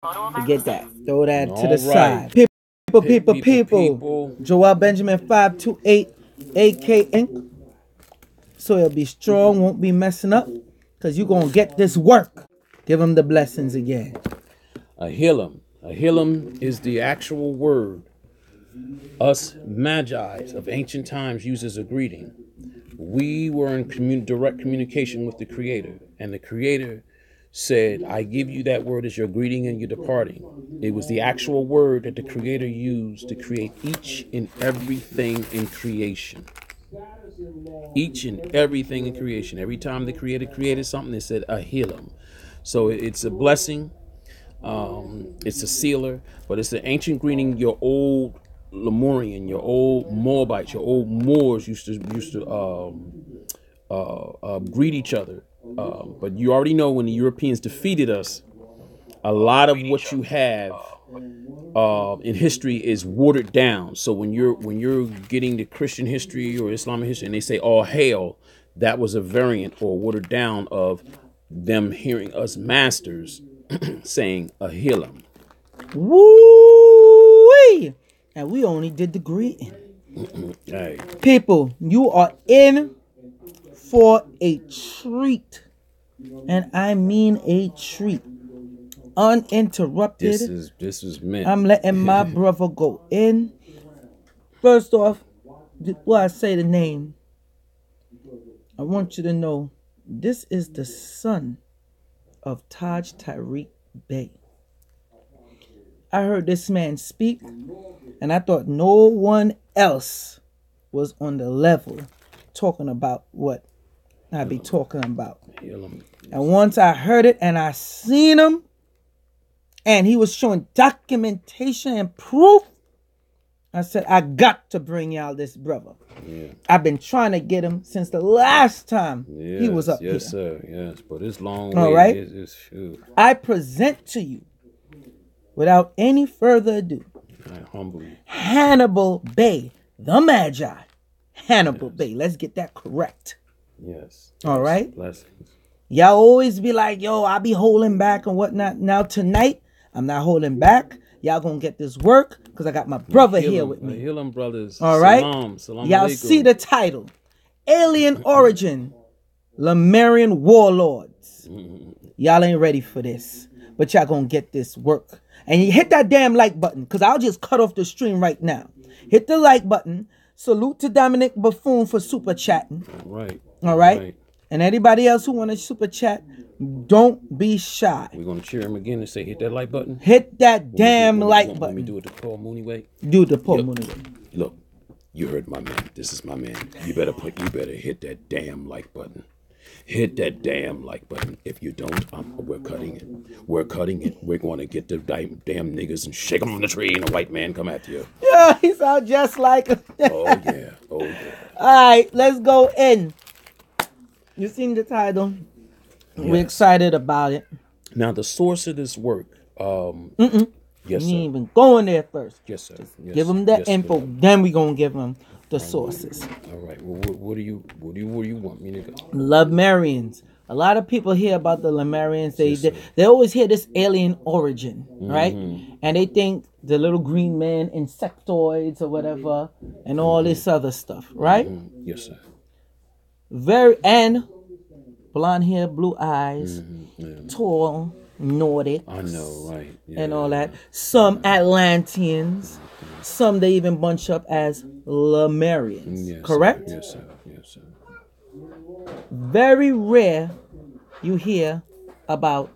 Forget that. Throw that to the All side. right. People. Joel Benjamin 528 AK Inc. So it'll be strong, won't be messing up. Because you're going to get this work. Give him the blessings again. Ahillam. Ahillam is the actual word us Magi's of ancient times use as a greeting. We were in direct communication with the Creator, and the Creator said, I give you that word as your greeting and your departing. It was the actual word that the Creator used to create each and everything in creation. Each and everything in creation. Every time the Creator created something, it said Ahillam. So it's a blessing. It's a sealer, but it's the ancient greeting your old Lemurian, your old Moabites, your old Moors used to greet each other. But you already know when the Europeans defeated us, a lot of what you have in history is watered down. So when you're getting the Christian history or Islamic history, and they say all hail, that was a variant or watered down of them hearing us masters saying Ahillam. Woo-wee! And we only did the greeting. Hey. People, you are in for a treat. And I mean a treat. Uninterrupted. This is meant. I'm letting my brother go in. First off, before I say the name, I want you to know this is the son of Taj Tariq Bey. I heard this man speak, and I thought no one else was on the level talking about what I be talking about. And once I heard it and I seen him, and he was showing documentation and proof, I said, I got to bring y'all this brother. Yeah. I've been trying to get him since the last time he was up here. Yes, sir. Yes, but it's long. All right. I present to you, without any further ado, Hannibal Bey, the Magi. Hannibal Bey. Let's get that correct. Yes. All right. Blessings. Y'all always be like, yo, I be holding back and whatnot. Now tonight, I'm not holding back. Y'all gonna get this work because I got my brother here with me. Ahillam brothers. All right. Salam Y'all alaikum. see the title. Alien Origin. Lemurian Warlords. Y'all ain't ready for this. But y'all gonna get this work. And you hit that damn like button, because I'll just cut off the stream right now. Hit the like button. Salute to Dominic Buffoon for super chatting. All right. And anybody else who want to super chat, don't be shy. We're going to cheer him again and say, hit that like button. Hit that damn like button. Let me do it the Paul Mooney way. Do the Paul Mooney way. Look, you heard my man. This is my man. You better hit that damn like button. Hit that damn like button. If you don't, we're cutting it. We're cutting it. We're going to get the damn niggas and shake them from the tree and a white man come after you. Yeah, he sounds just like him. Oh, yeah. Oh, yeah. All right, let's go in. You seen the title? Yes. We're excited about it. Now, the source of this work. Yes, sir. You ain't even going there first. Yes, sir. Yes, give them the info. Then we gonna give them the sources. All right. Well, what do you want me to go? Lemurians. A lot of people hear about the Lemurians. They always hear this alien origin, right? And they think the little green man, insectoids or whatever, and all this other stuff, right? Yes, sir. And blonde hair, blue eyes, tall, Nordic. I know, right? Yeah. And all that. Some Atlanteans. Some they even bunch up as Lemurians. Yes, correct? Sir. Yes, sir. Yes, sir. Very rare you hear about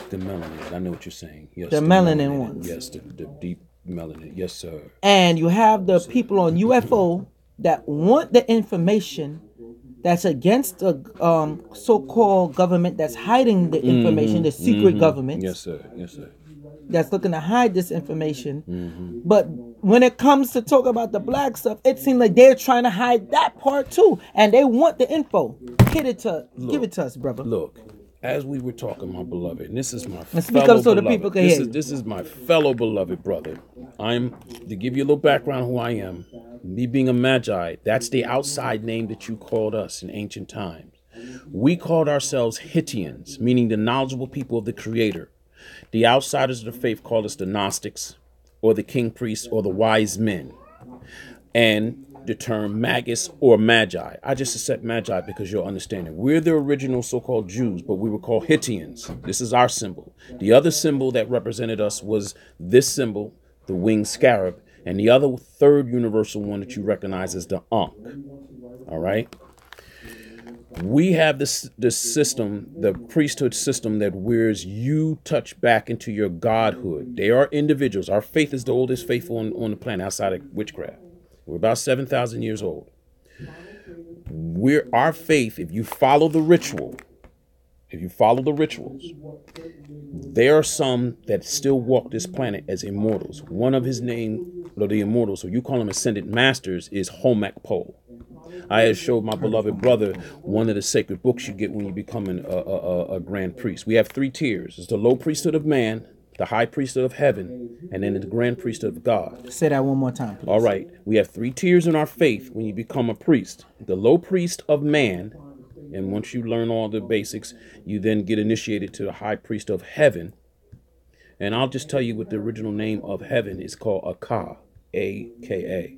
the melanin. I know what you're saying. Yes, the melanin ones. Yes, the deep melanin. Yes, sir. And you have the people on UFO that want the information that's against the so-called government that's hiding the information, the secret government. Yes, sir. Yes, sir. That's looking to hide this information. But when it comes to talk about the black stuff, it seems like they're trying to hide that part too. And they want the info. Give it to us, brother. Look, as we were talking, my beloved, and this is my speak up so the people can hear. This is my fellow beloved brother. To give you a little background who I am. Me being a Magi, that's the outside name that you called us in ancient times. We called ourselves Hittians, meaning the knowledgeable people of the Creator. The outsiders of the faith call us the Gnostics or the king priests or the wise men. And the term magus or magi. I just accept magi because you'll understand it. We're the original so-called Jews, but we were called Hittians. This is our symbol. The other symbol that represented us was this symbol, the winged scarab, and the other third universal one that you recognize is the Ankh. All right. We have this system, the priesthood system that wears you touch back into your godhood. They are individuals. Our faith is the oldest faith on the planet outside of witchcraft. We're about 7,000 years old. Our faith, if you follow the rituals, there are some that still walk this planet as immortals. One of his name, or the immortals, so you call them ascended masters, is Homak Po. I had showed my beloved brother one of the sacred books you get when you become a grand priest. We have 3 tiers. It's the low priesthood of man, the high priesthood of heaven, and then the grand priesthood of God. Say that one more time, please. All right. We have 3 tiers in our faith when you become a priest. The low priest of man, and once you learn all the basics, you then get initiated to the high priest of heaven. And I'll just tell you what the original name of heaven is called, Aka, A-K-A.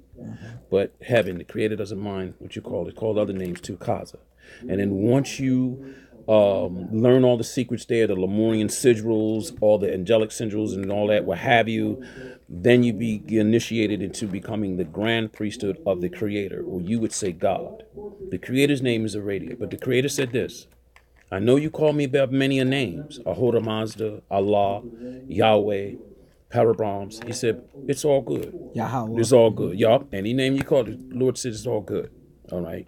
But heaven, the creator doesn't mind what you call it. It's called other names too, Kaza. And then once you learn all the secrets there, the Lemurian sigils, all the angelic sigils and all that, what have you, then you be initiated into becoming the grand priesthood of the creator, or you would say God. The creator's name is Aradia, but the creator said this: I know you call me by many a names, Ahura Mazda, Allah, Yahweh, Parabrahms. He said, it's all good. Yahweh. It's all good. Yup. Any name you call it, the Lord says it's all good. All right.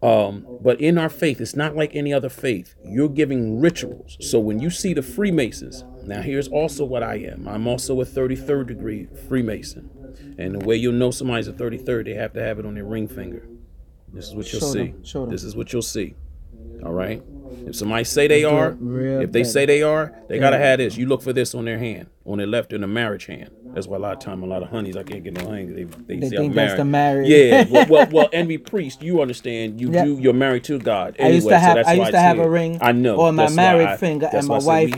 But in our faith, it's not like any other faith. You're giving rituals. So when you see the Freemasons, now here's also what I am. I'm also a 33rd degree Freemason. And the way you'll know somebody's a 33rd, they have to have it on their ring finger. This is what you'll see. This is what you'll see. All right. If somebody say they are, if they say they are, they gotta have this. You look for this on their hand, on their left, in a marriage hand. That's why a lot of time, a lot of honeys, I can't get no honey. They say think I'm that's the married. Yeah. Well, envy priest, you understand. You're married to God. Anyway, I used to have a ring. I know. On my married finger, and my wife.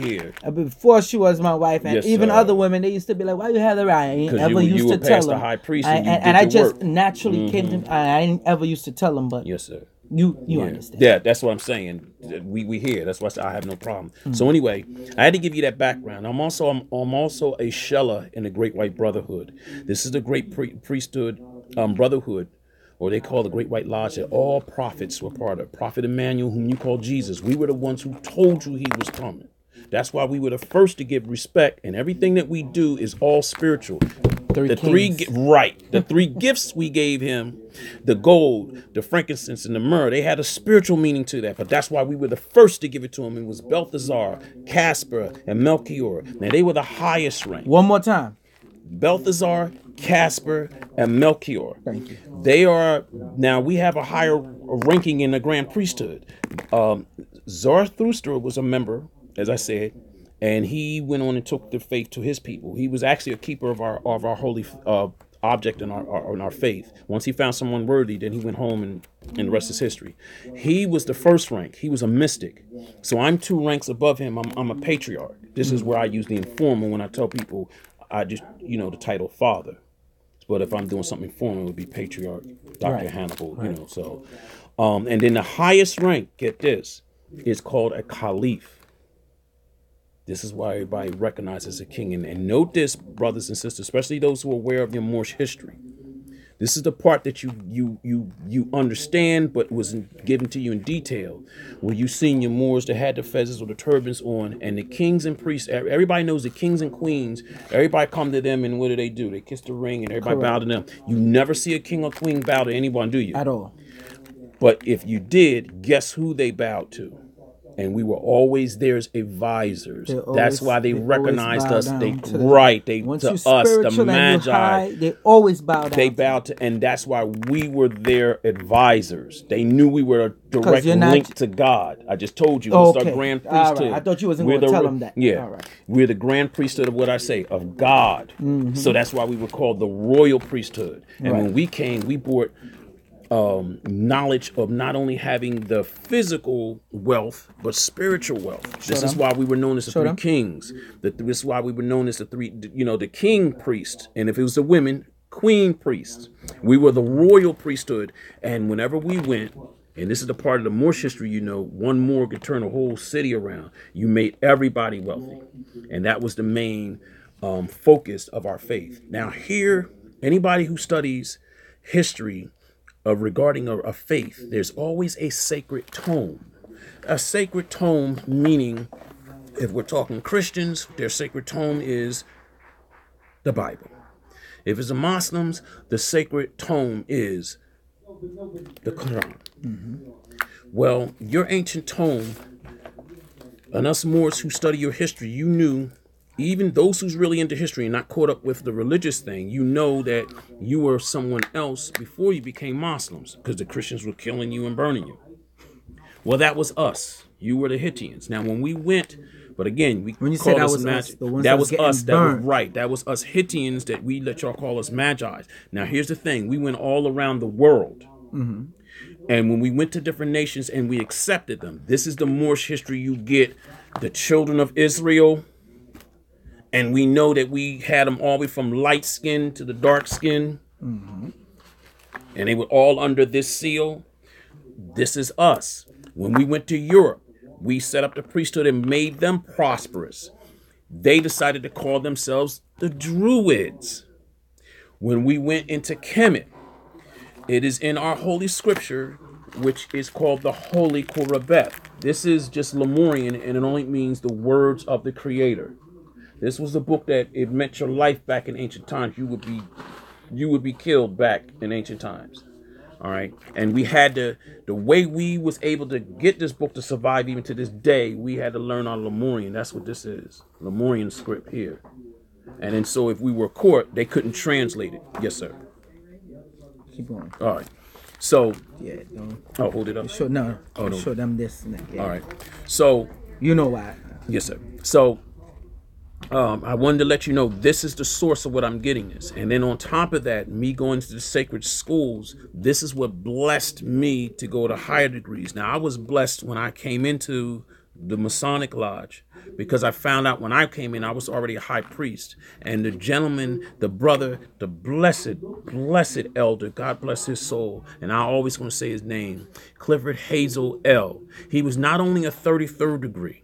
Before she was my wife, and even other women, they used to be like, "Why you have the ring?" I ain't ever used to tell them. The high priest, and I just naturally came to. I didn't ever used to tell them, but yes, sir. You understand. Yeah, that's what I'm saying. We hear. That's why I have no problem. So anyway, I had to give you that background. I'm also a Shella in the Great White Brotherhood. This is the Great Priesthood Brotherhood, or they call the Great White Lodge, that all prophets were part of. Prophet Emmanuel, whom you call Jesus. We were the ones who told you he was coming. That's why we were the first to give respect, and everything that we do is all spiritual. The 3 gifts we gave him, the gold, the frankincense, and the myrrh, they had a spiritual meaning to that. But that's why we were the first to give it to him. It was Balthazar, Casper, and Melchior. Now, they were the highest rank. One more time. Balthazar, Casper, and Melchior. Thank you. They are, now we have a higher ranking in the grand priesthood. Zarathustra was a member, as I said, and he went on and took the faith to his people. He was actually a keeper of our holy object in our faith. Once he found someone worthy, then he went home, and the rest is history. He was the first rank. He was a mystic. So I'm 2 ranks above him. I'm a patriarch. This is where I use the informal when I tell people I just, the title father. But if I'm doing something informal, it would be patriarch, Dr. Hannibal, so. And then the highest rank, get this, is called a caliph. This is why everybody recognizes a king. And note this, brothers and sisters, especially those who are aware of your Moorish history. This is the part that you understand, but wasn't given to you in detail. Where you seen your Moors that had the fezzes or the turbans on, and the kings and priests, everybody knows the kings and queens, everybody come to them, and what do? They kiss the ring, and everybody bow to them. You never see a king or queen bow to anyone, do you? At all. But if you did, guess who they bowed to? And we were always their advisors. That's why they recognized us. To us, the Magi. They always bowed down. They bowed to, and that's why we were their advisors. They knew we were a direct link to God. I just told you. It's our grand priesthood. I thought you wasn't going to tell them that. Yeah. All right. We're the grand priesthood of what I say, of God. So that's why we were called the royal priesthood. And when we came, we brought knowledge of not only having the physical wealth, but spiritual wealth. This is why we were known as the three kings. This is why we were known as the three, the king priest. And if it was the women, queen priests. We were the royal priesthood. And whenever we went, and this is the part of the Moorish history, one Moor could turn a whole city around. You made everybody wealthy. And that was the main focus of our faith. Now here, anybody who studies history regarding a faith, there's always a sacred tome. A sacred tome meaning, if we're talking Christians, their sacred tome is the Bible. If it's the Muslims, the sacred tome is the Quran. Well, your ancient tome, and us Moors who study your history, you knew, even those who's really into history and not caught up with the religious thing, you know that you were someone else before you became Muslims, because the Christians were killing you and burning you. Well, that was us. You were the Hittians. Now, when we went, but again, when you said that was us, that was us. That was right. That was us Hittians that we let y'all call us Magi's. Now, here's the thing: we went all around the world. And when we went to different nations and we accepted them, this is the Moorish history you get, the children of Israel. And we know that we had them all the way from light skin to the dark skin. And they were all under this seal. This is us. When we went to Europe, we set up the priesthood and made them prosperous. They decided to call themselves the Druids. When we went into Kemet, it is in our holy scripture, which is called the Holy Korabeth. This is just Lemurian, and it only means the words of the Creator. This was the book that it meant your life back in ancient times. You would be killed back in ancient times. All right. And we had the way we was able to get this book to survive even to this day, we had to learn our Lemurian. That's what this is. Lemurian script here. And then so if we were caught, they couldn't translate it. Yes, sir. Keep going. All right. So yeah, don't. Oh, hold it up. Show no. Oh, no. Show them this and that. Yeah. All right. So you know why? Yes, sir. So I wanted to let you know this is the source of what I'm getting this. And then on top of that, me going to the sacred schools, this is what blessed me to go to higher degrees. Now, I was blessed when I came into the Masonic Lodge, because I found out when I came in, I was already a high priest. And the gentleman, the brother, the blessed elder, God bless his soul, and I always going to say his name, Clifford Hazel L. He was not only a 33rd degree.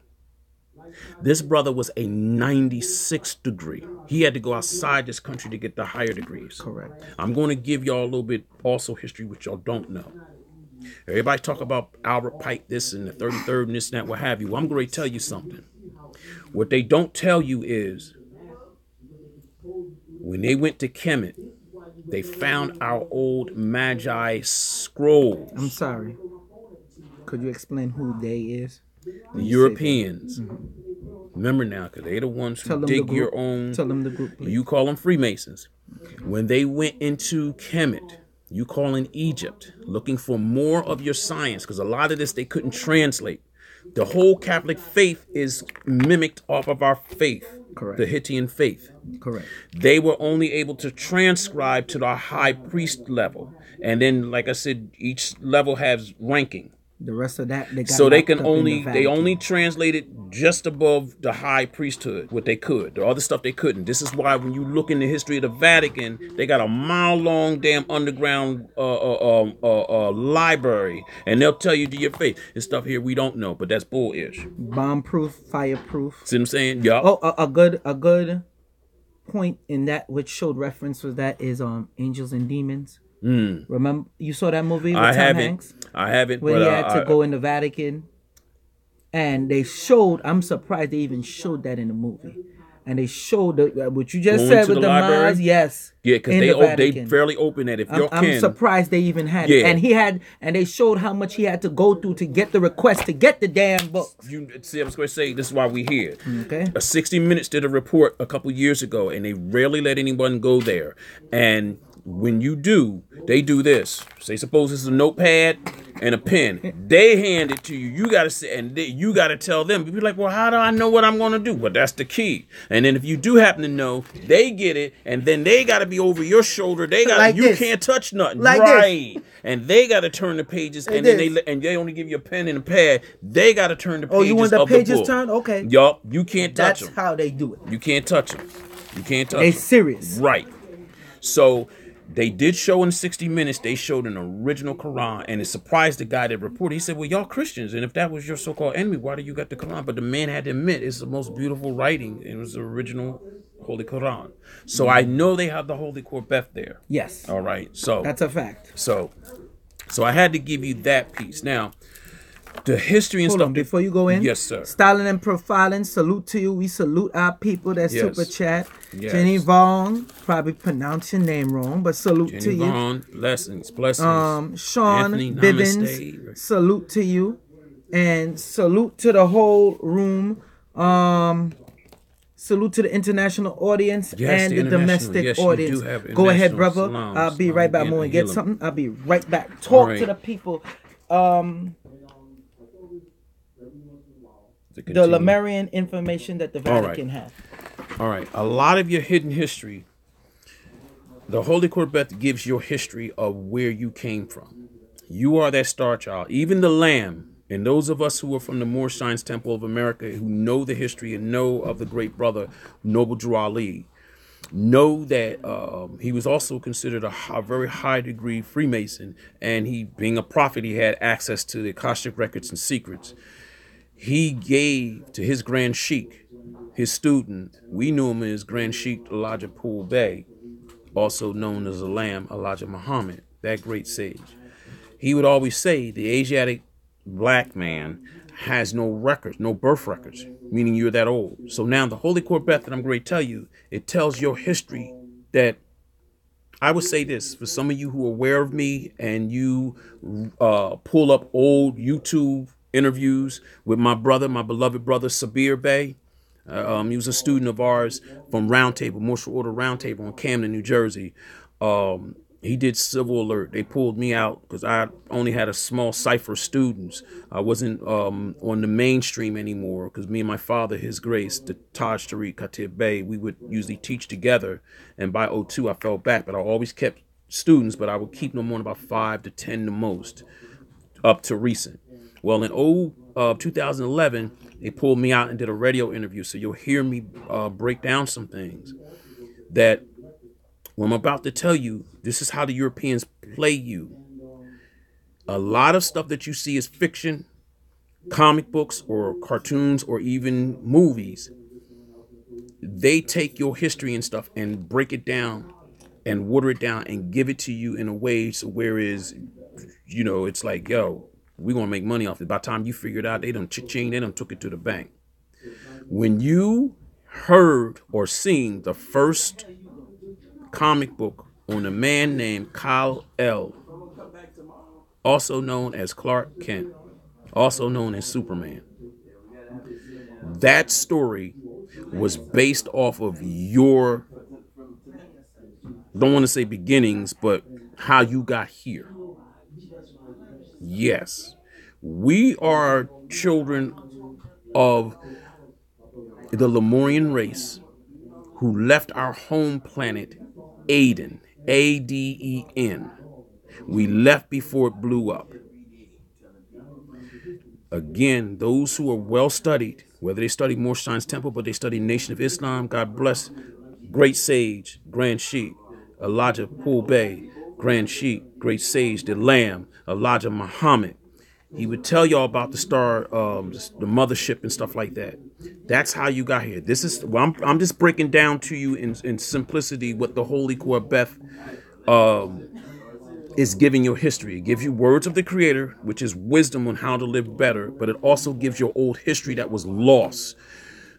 This brother was a 96th degree. He had to go outside this country to get the higher degrees. Correct. I'm going to give y'all a little bit also history, which y'all don't know. Everybody talk about Albert Pike, this and the 33rd and this and that, what have you. Well, I'm going to tell you something. What they don't tell you is when they went to Kemet, they found our old Magi scrolls. I'm sorry. Could you explain who they is? The Europeans. Remember now, because they're the ones who dig your own. Tell them the group, please. You call them Freemasons. When they went into Kemet, you call in Egypt, looking for more of your science, because a lot of this they couldn't translate. The whole Catholic faith is mimicked off of our faith, correct, the Hittian faith. Correct. They were only able to transcribe to the high priest level. And then, like I said, each level has ranking. The rest of that, they got so they can only they only translated just above the high priesthood what they could. The other stuff they couldn't. This is why when you look in the history of the Vatican, they got a mile-long damn underground library, and they'll tell you to your face, this stuff here we don't know, but that's bullish. Bomb-proof, fireproof. See what I'm saying? Yeah. Oh, a good point in that which showed reference was that is Angels and Demons. Remember, you saw that movie with Tom Hanks? I haven't. When he had to go in the Vatican, and they showed. I'm surprised they even showed that in the movie, and they showed what you just said with the Mars. Yes, yeah, because they fairly open that. If I'm surprised they even had it, and they showed how much he had to go through to get the request to get the damn books. You see, I was going to say this is why we here. Okay, 60 Minutes did a report a couple years ago, and they rarely let anyone go there, and When you do, they do this. Say, suppose it's a notepad and a pen. They hand it to you. You got to say, and you got to tell them. You'd be like, well, how do I know what I'm going to do? Well, that's the key. And then if you do happen to know, they get it, and then they got to be over your shoulder. They got like you can't touch nothing, like right? This. And they got to turn the pages, and then they only give you a pen and a pad. They got to turn the pages. Oh, you want the pages turned? Okay. Yup. You can't touch them. That's how they do it. You can't touch them. You can't touch them. They serious, right? So. They did show in 60 Minutes, they showed an original Quran, and it surprised the guy that reported. He said, well, y'all Christians, and if that was your so-called enemy, why do you got the Quran? But the man had to admit it's the most beautiful writing. It was the original Holy Quran. So I know they have the Holy Qurbeth there. Yes. All right. So that's a fact. So I had to give you that piece. Now, the history and Hold stuff. On, before you go in. Yes, sir. Styling and profiling. Salute to you. We salute our people that super chat. Yes. Jenny Vaughn, probably pronounce your name wrong, but salute Jenny to you. Vaughn, blessings. Sean Anthony, Bivens, salute to you. And salute to the whole room. Salute to the international audience and the domestic audience. Go ahead, brother. Salams. I'll be right back. I'm going to get something. I'll be right back. Talk to the people. The Lemurian information that the Vatican has. All right. A lot of your hidden history, the Holy Qurbeth gives your history of where you came from. You are that star child. Even the Lamb, and those of us who are from the Moorish Science Temple of America, who know the history and know of the great brother, Noble Drew Ali, know that he was also considered a very high degree Freemason. And he, being a prophet, he had access to the Akashic records and secrets. He gave to his Grand Sheikh, his student, we knew him as Grand Sheikh Elijah Poole Bey, also known as the Lamb Elijah Muhammad, that great sage. He would always say the Asiatic black man has no records, no birth records, meaning you're that old. So now the Holy Qurbeth that I'm going to tell you, it tells your history that I would say this, for some of you who are aware of me and you pull up old YouTube interviews with my brother, my beloved brother, Sabir Bey. He was a student of ours from Roundtable, Martial Order Roundtable in Camden, New Jersey. He did Civil Alert. They pulled me out because I only had a small cipher of students. I wasn't on the mainstream anymore because me and my father, His Grace, the Taj Tariq Khatib Bey, we would usually teach together. And by 02, I fell back, but I always kept students, but I would keep no more than about 5 to 10 the most, up to recent. Well, in 2011, they pulled me out and did a radio interview. So you'll hear me break down some things that what I'm about to tell you, this is how the Europeans play you. A lot of stuff that you see is fiction, comic books or cartoons or even movies. They take your history and stuff and break it down and water it down and give it to you in a way so whereas, you know, it's like, yo, we're going to make money off it. By the time you figure it out, they done cha-ching, they done took it to the bank. When you heard or seen the first comic book on a man named Kal-El, also known as Clark Kent, also known as Superman, that story was based off of your, don't want to say beginnings, but how you got here. Yes, we are children of the Lemurian race who left our home planet, Aden, A-D-E-N. We left before it blew up. Again, those who are well studied, whether they study Moorish Science Temple, but they study Nation of Islam, God bless, great sage, Grand Sheikh, Elijah Poole Bey, Grand Sheikh, great sage, the Lamb, Elijah Muhammad. He would tell y'all about the star, the mothership and stuff like that. That's how you got here. This is, well, I'm just breaking down to you in simplicity what the Holy Qurbeth is giving your history. It gives you words of the Creator, which is wisdom on how to live better, but it also gives your old history that was lost.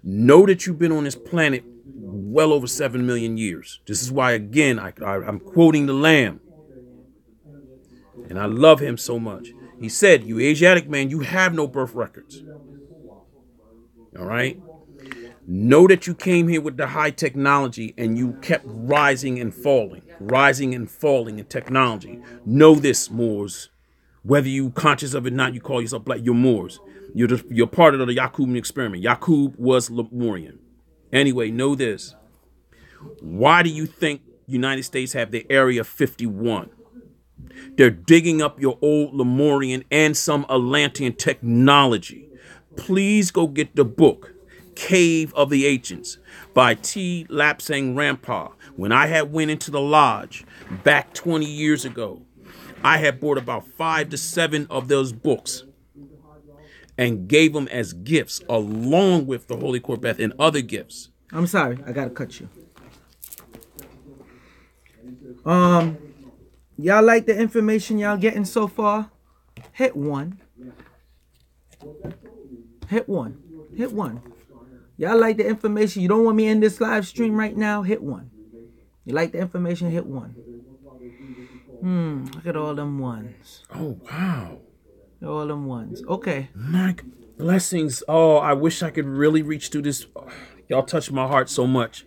Know that you've been on this planet well over 7 million years. This is why, again, I'm quoting the Lamb. And I love him so much. He said, you Asiatic man, you have no birth records. All right? Know that you came here with the high technology and you kept rising and falling. rising and falling in technology. Know this, Moors. Whether you conscious of it or not, you call yourself black, you're Moors. You're part of the Yaqubian experiment. Yaqub was Lemurian. Anyway, know this. Why do you think United States have the Area 51? They're digging up your old Lemurian and some Atlantean technology. Please go get the book, Cave of the Ancients, by T. Lapsang Rampa. When I had went into the lodge back 20 years ago, I had bought about 5 to 7 of those books and gave them as gifts along with the Holy Korbeth and other gifts. I'm sorry, I gotta cut you. Y'all like the information y'all getting so far? Hit 1. Hit 1. Hit 1. Y'all like the information? You don't want me in this live stream right now? Hit 1. You like the information? Hit 1. Look at all them ones. Oh, wow. All them ones. Okay. My blessings. Oh, I wish I could really reach through this. Y'all touch my heart so much.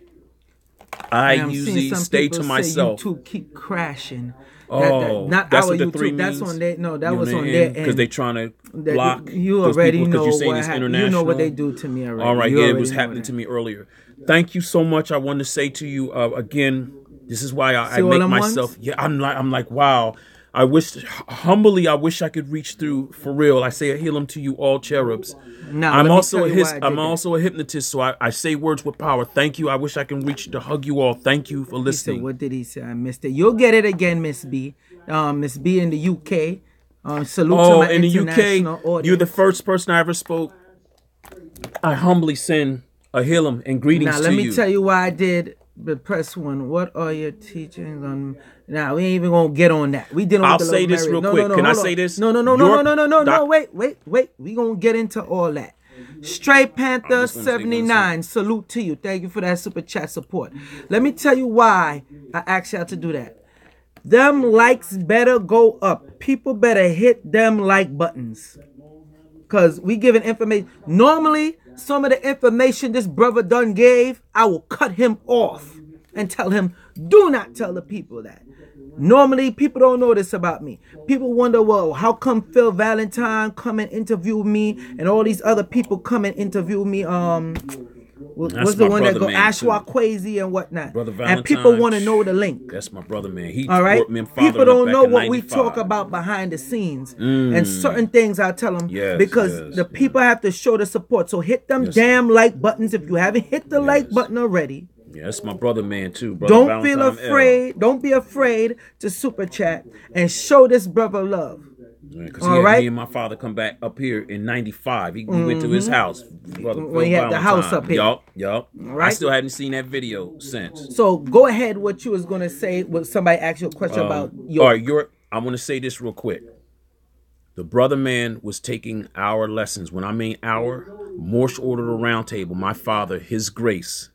I usually stay to myself. YouTube keep crashing. Not that's our what the YouTube. 3 means. That's on their, no, that was on their end. Because they trying to block you already people, know you're saying what it's happened. international. You know what they do to me already. All right, you yeah, it was know happening that. to me earlier. Thank you so much. I wanted to say to you again, this is why I See make all them myself. ones? Yeah, I'm like, wow. I wish I could reach through for real. I say a heal to you all cherubs. Now, I'm let me also tell you why I did that. also a hypnotist, so I say words with power. Thank you. I wish I can reach to hug you all. Thank you for He listening. said, what did he say? I missed it. You'll get it again, Miss B. Miss B in the UK. Salute to my in the international UK, audience. you're the first person I ever spoke. I humbly send a heal and greetings Now, to let me you. tell you why I did the press 1. What are your teachings on? Now, we ain't even gonna get on that. We dealing I'll with the say this real quick. Can I say this? No. Wait. We gonna get into all that. Stray Panther 79. Salute to you. Thank you for that super chat support. Let me tell you why I asked y'all to do that. Them likes better go up. People better hit them like buttons. Because we giving information. Normally, some of the information this brother done gave, I will cut him off and tell him, do not tell the people that. Normally, people don't know this about me. People wonder, well, how come Phil Valentine come and interview me and all these other people come and interview me? What's the one that go Ashwa Kwesi and whatnot? Brother Valentine, and people want to know the link. That's my brother, man. He All right. me and father People don't back know in what we 95. talk about behind the scenes, and certain things I tell them because the people have to show the support. So hit them damn like buttons if you haven't hit the like button already. Yeah, that's my brother, man, too. Brother Don't Valentine feel afraid. Don't be afraid to super chat and show this brother love. Because right. me and my father come back up here in 95. We went to his house. Brother When he had the house up here. Yup. Right. I still haven't seen that video since. So go ahead. What you was gonna say? When somebody asked you a question about your. All right, I want to say this real quick. The brother man was taking our lessons. When I mean our, Morse ordered a round table. My father, His Grace,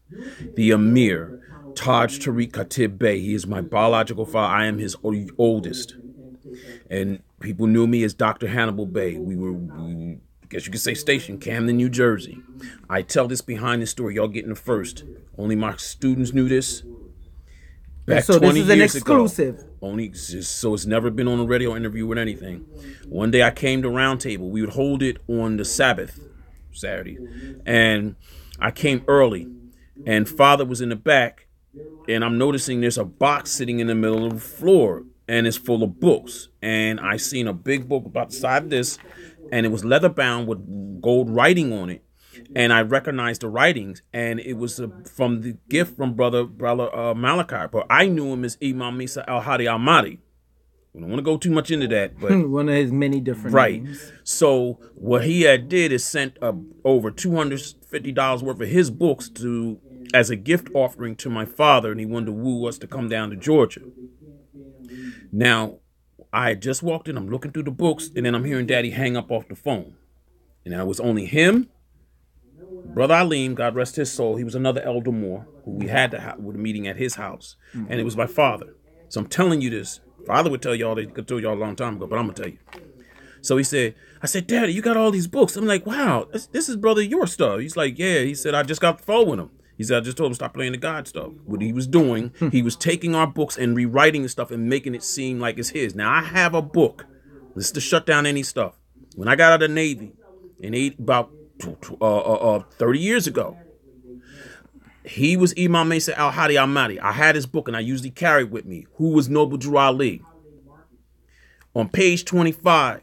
the Amir, Taj Tariq Khatib Bey. He is my biological father. I am his oldest. And people knew me as Dr. Hannibal Bey. We guess you could say stationed, Camden, New Jersey. I tell this behind the story. Y'all getting it first. Only my students knew this. Back so 20 this is an years exclusive. Ago, only so it's never been on a radio interview with anything. One day I came to Roundtable. We would hold it on the Sabbath, Saturday, and I came early, and Father was in the back, and I'm noticing there's a box sitting in the middle of the floor, and it's full of books, and I seen a big book about the size of this, and it was leather bound with gold writing on it. And I recognized the writings, and it was from the gift from brother Malachi. But I knew him as Imam Misa al-Hadi al-Mahdi. I don't want to go too much into that, but one of his many different names. So what he had did is sent over $250 worth of his books as a gift offering to my father, and he wanted to woo us to come down to Georgia. Now, I had just walked in. I'm looking through the books, and then I'm hearing Daddy hang up off the phone, and it was only him. Brother Aleem, God rest his soul, he was another elder Moore who we had with a meeting at his house, and it was my father. So I'm telling you this. Father would tell y'all, he could tell y'all a long time ago, but I'm gonna tell you. So I said, Daddy, you got all these books. I'm like, wow, this is brother your stuff. He's like, yeah. He said, I just got the phone with him. He said, I just told him stop playing the God stuff. What he was doing, he was taking our books and rewriting the stuff and making it seem like it's his. Now, I have a book. This is to shut down any stuff. When I got out of the Navy about 30 years ago, he was Imam Mesa al-Hadi al-Mahdi. I had his book and I usually carry it with me. Who was Noble Drew Ali? On page 25,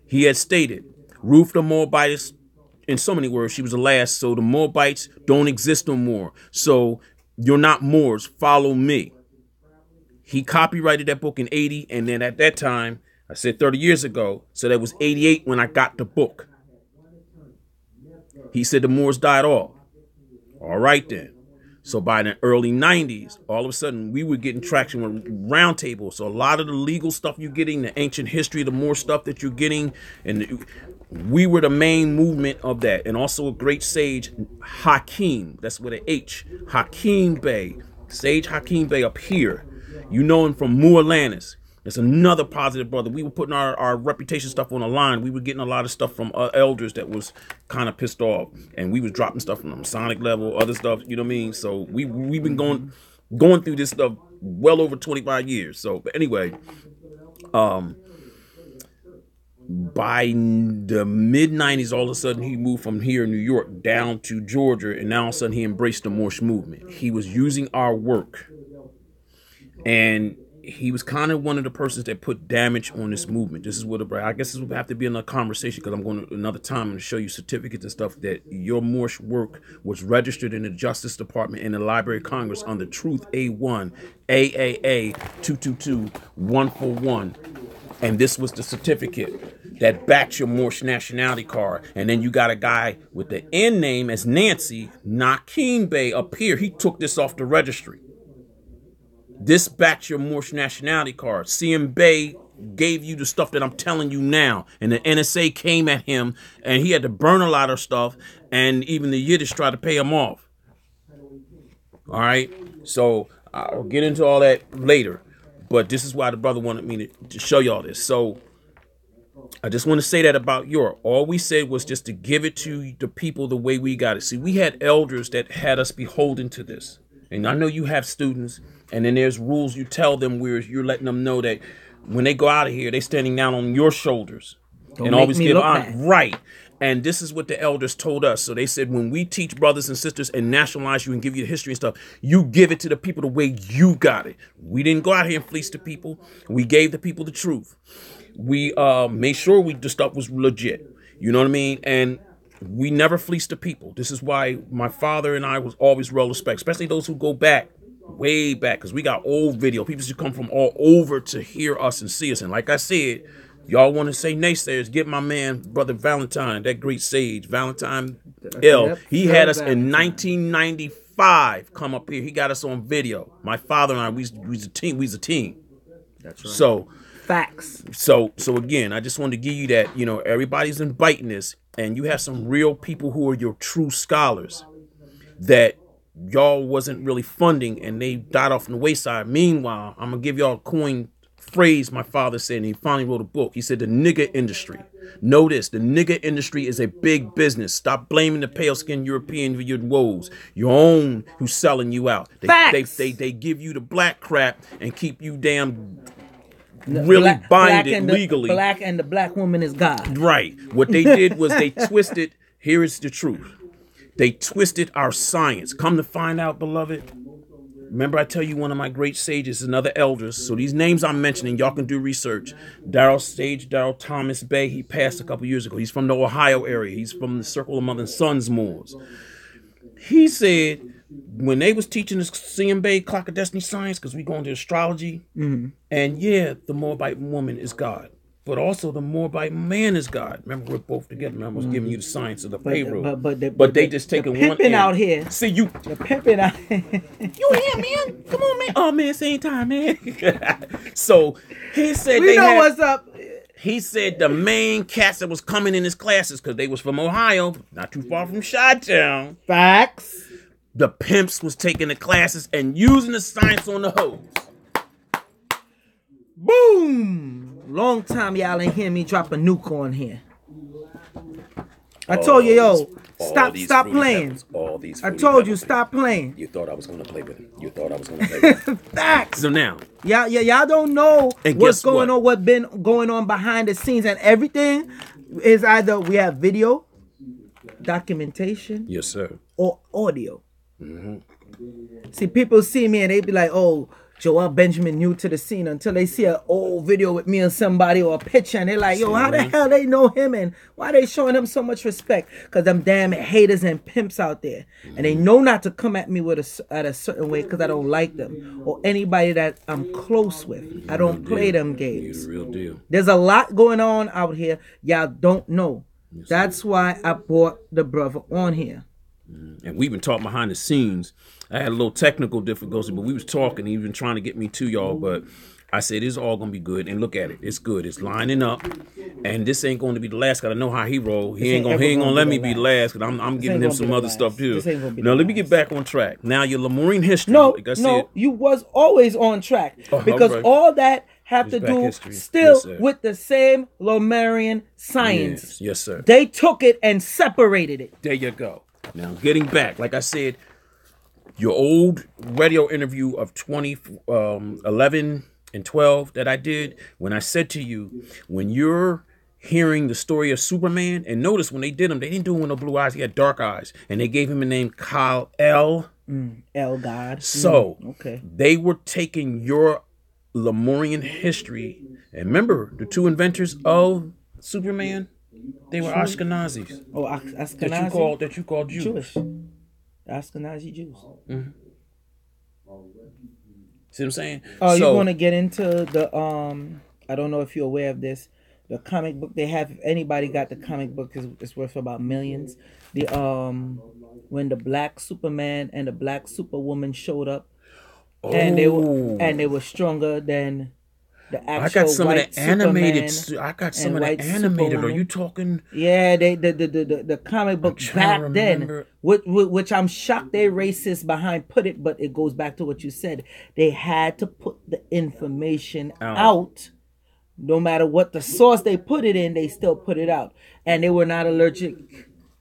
he had stated, Ruth the Moabitess, in so many words, she was the last, so the Moabites don't exist no more. So you're not Moors, follow me. He copyrighted that book in 80, and then at that time, I said 30 years ago, so that was 88 when I got the book. He said the Moors died off. All right then. So by the early 90s, all of a sudden, we were getting traction with roundtables. So a lot of the legal stuff you're getting, the ancient history, the more stuff that you're getting, and we were the main movement of that. And also a great sage, Hakeem, that's with an H, Hakeem Bey, Sage Hakeem Bey up here. You know him from Moore Lannis. That's another positive brother. We were putting our reputation stuff on the line. We were getting a lot of stuff from elders that was kind of pissed off. And we was dropping stuff from the Masonic level, other stuff, you know what I mean? So we've been going through this stuff well over 25 years. So, but anyway, by the mid-90s, all of a sudden, he moved from here in New York down to Georgia. And now all of a sudden, he embraced the Moorish movement. He was using our work. And he was kind of one of the persons that put damage on this movement. This is what I guess this would have to be another conversation because I'm going to another time and show you certificates and stuff that your Moorish work was registered in the Justice Department in the Library of Congress under Truth A1, AAA 222-141. And this was the certificate that backed your Moorish nationality card. And then you got a guy with the N name as Nancy, Nakeem Bey up here. He took this off the registry. This backed your Moorish nationality card. CM Bey gave you the stuff that I'm telling you now. And the NSA came at him and he had to burn a lot of stuff. And even the Yiddish tried to pay him off. All right. So I'll get into all that later. But this is why the brother wanted me to show y'all this. So I just want to say that about Europe. All we said was just to give it to the people the way we got it. See, we had elders that had us beholden to this. And I know you have students, and then there's rules you tell them where you're letting them know that when they go out of here, they're standing down on your shoulders. Don't and always give honor. Right. And this is what the elders told us. So they said, when we teach brothers and sisters and nationalize you and give you the history and stuff, you give it to the people the way you got it. We didn't go out here and fleece the people. We gave the people the truth. We made sure the stuff was legit. You know what I mean? And we never fleeced the people. This is why my father and I was always well respected, especially those who go back, way back, because we got old video. People should come from all over to hear us and see us. And like I said, y'all want to say naysayers, get my man, Brother Valentine, that great sage, Valentine L. Yep, he had us in 1995 come up here. He got us on video. My father and I, we was a team. That's right. So facts. So again, I just wanted to give you that, you know, everybody's inviting this. And you have some real people who are your true scholars that y'all wasn't really funding and they died off on the wayside. Meanwhile, I'm going to give y'all a coin phrase my father said, and he finally wrote a book. He said, the nigger industry. Know this, the nigger industry is a big business. Stop blaming the pale-skinned European for your woes. Your own who's selling you out. They give you the black crap and keep you damn... really binded legally. Black and the black woman is God. Right. What they did was they twisted. Here is the truth. They twisted our science. Come to find out, beloved. Remember, I tell you, one of my great sages and other elders. So these names I'm mentioning, y'all can do research. Darrell Thomas Bey. He passed a couple years ago. He's from the Ohio area. He's from the Circle of Mother and Sons Moors. He said, when they was teaching us CM Bey Clock of Destiny science, because we go into astrology, and yeah, the Moabite woman is God, but also the Moabite man is God. Remember, we're both together. Remember, I was giving you the science of the Pharaoh. But they just taking one end. Out here. See, you. The pimping out here. You here, man? Come on, man. Oh, man, same time, man. So he said we know what's up. He said the main cats that was coming in his classes, because they was from Ohio, not too far from Chi-Town. Facts. The pimps was taking the classes and using the science on the hoes. Boom! Long time y'all ain't hear me drop a nuke on here. I told you, yo, all these stop fruity playing. pebbles, all these I fruity told you, pebbles. stop playing. You thought I was gonna play with him. You thought I was gonna play with him. Facts. So now, Y'all don't know And what's guess going what? on, what been going on behind the scenes, and everything is either we have video, documentation, yes, sir. or audio. See, people see me and they be like, oh, Joel Benjamin new to the scene, until they see an old video with me and somebody or a picture and they're like, yo, how the hell they know him and why they showing him so much respect? Because them damn haters and pimps out there. And they know not to come at me with at a certain way because I don't like them or anybody that I'm close with. I don't play them You're games. the real deal. There's a lot going on out here y'all don't know. That's why I brought the brother on here. And we've been talking behind the scenes. I had a little technical difficulty, but we was talking, he been trying to get me to y'all, but I said it's all gonna be good. And look at it, it's good. It's lining up, and this ain't going to be the last. Cause I know how he roll. He ain't gonna let me be the last. Cause I'm giving him some other stuff too. Now let me get back on track. Now your Lemurian history. No, like I said, no, you was always on track because right. all that have to back do history. still Yes, sir. with the same Lemurian science. Yes, sir. They took it and separated it. There you go. Now, getting back, like I said, your old radio interview of 2011 and 12 that I did, when I said to you, when you're hearing the story of Superman, and notice when they did him, they didn't do him with no blue eyes. He had dark eyes, and they gave him a name, Kal-El. El God. So okay. they were taking your Lemurian history, and remember the two inventors of Superman, they were Ashkenazis. Oh, Ashkenazi. That you called Jews. Jewish. Ashkenazi Jews. See what I'm saying? Oh, you're gonna get into the I don't know if you're aware of this. The comic book they have. If anybody got the comic book, it's worth about millions. The when the black Superman and the black Superwoman showed up, and they were stronger than the actual I got some of white the animated. Superman I got some of and the white animated. Are Superwoman. you talking? Yeah, the comic book trying back to then, remember. which I'm shocked they racist behind put it, but it goes back to what you said. They had to put the information out. No matter what the source they put it in, they still put it out, and they were not allergic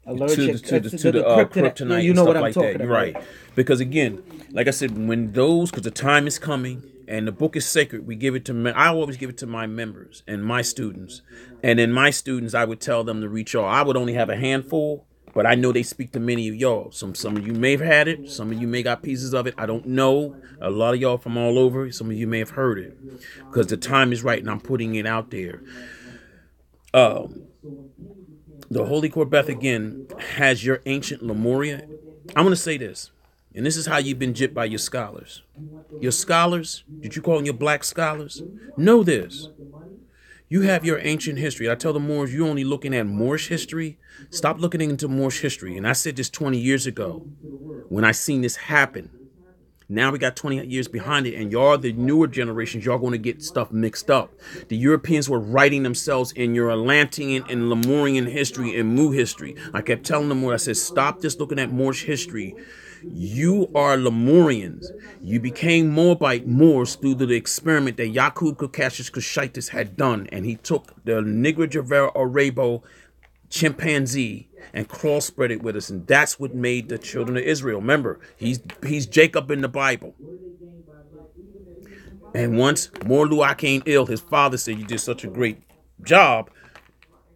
to the kryptonite, you know and what stuff I'm like talking that. about. You're right. Because again, like I said, when those, because the time is coming and the book is sacred, we give it to. I always give it to my members and my students, and in my students, I would tell them to reach y'all. I would only have a handful, but I know they speak to many of y'all. Some of you may have had it. Some of you may got pieces of it. I don't know. A lot of y'all from all over. Some of you may have heard it because the time is right and I'm putting it out there. The Holy Court Beth again has your ancient Lemuria. I'm going to say this, and this is how you've been gypped by your scholars. Your scholars, did you call them your black scholars? Know this. You have your ancient history. I tell the Moors, you're only looking at Moorish history. Stop looking into Moorish history. And I said this 20 years ago when I seen this happen. Now we got 20 years behind it, and y'all, the newer generations, y'all going to get stuff mixed up. The Europeans were writing themselves in your Atlantean and Lemurian history and Mu history. I kept telling them, I said, stop just looking at Moorish history. You are Lemurians. You became Moabite Moors through the experiment that Yaqub Cassius Cushaitis had done, and he took the Nigra Javera Arabo chimpanzee and cross-spread it with us, and that's what made the children of Israel. Remember, he's Jacob in the Bible. And once Morlu came ill, his father said, you did such a great job.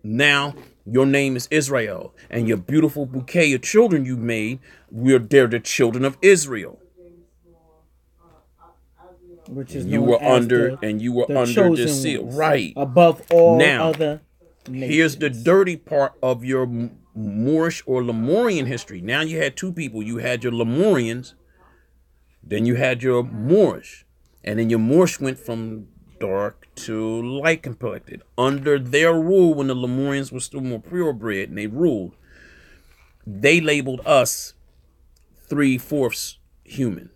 Now your name is Israel, and your beautiful bouquet of children you made, they're the children of Israel. Which is You were under the seal, right? Above all now, other nations. Here's the dirty part of your Moorish or Lemurian history. Now you had two people. You had your Lemurians, then you had your Moorish, and then your Moorish went from dark to light complected. Under their rule, when the Lemurians were still more purebred and they ruled, they labeled us 3/4 human.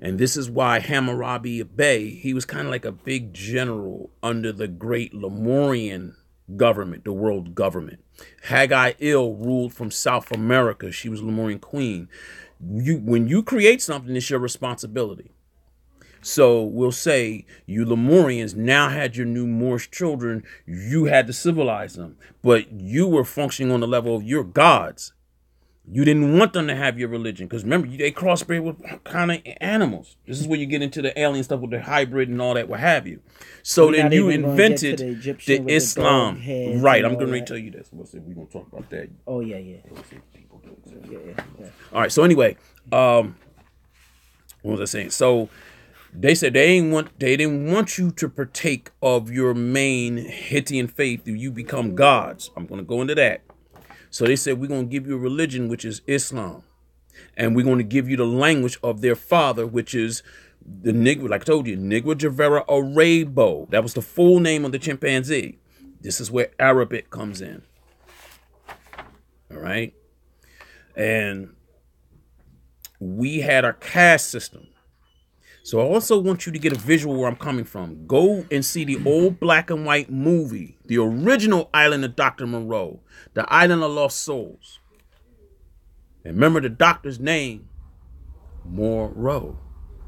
And this is why Hammurabi Bey, he was kind of like a big general under the great Lemurian government, the world government. Haggai Il ruled from South America. She was Lemurian queen. When you create something, it's your responsibility. So we'll say you Lemurians now had your new Moorish children. You had to civilize them, but you were functioning on the level of your gods. You didn't want them to have your religion because remember, they crossbred with kind of animals. This is where you get into the alien stuff with the hybrid and all that, what have you. So then you invented the Islam. Right, I'm going to tell you this. We're going to talk about that. Oh, yeah. All right, so anyway, what was I saying? So they said they didn't want you to partake of your main Hittian faith. You become gods. I'm going to go into that. So they said, we're going to give you a religion, which is Islam. And we're going to give you the language of their father, which is the Negro, like I told you, Negro Javera Arabo. That was the full name of the chimpanzee. This is where Arabic comes in. All right. And we had our caste system. So I also want you to get a visual where I'm coming from. Go and see the old black and white movie, the original Island of Dr. Moreau, the Island of Lost Souls. And remember the doctor's name, Moreau.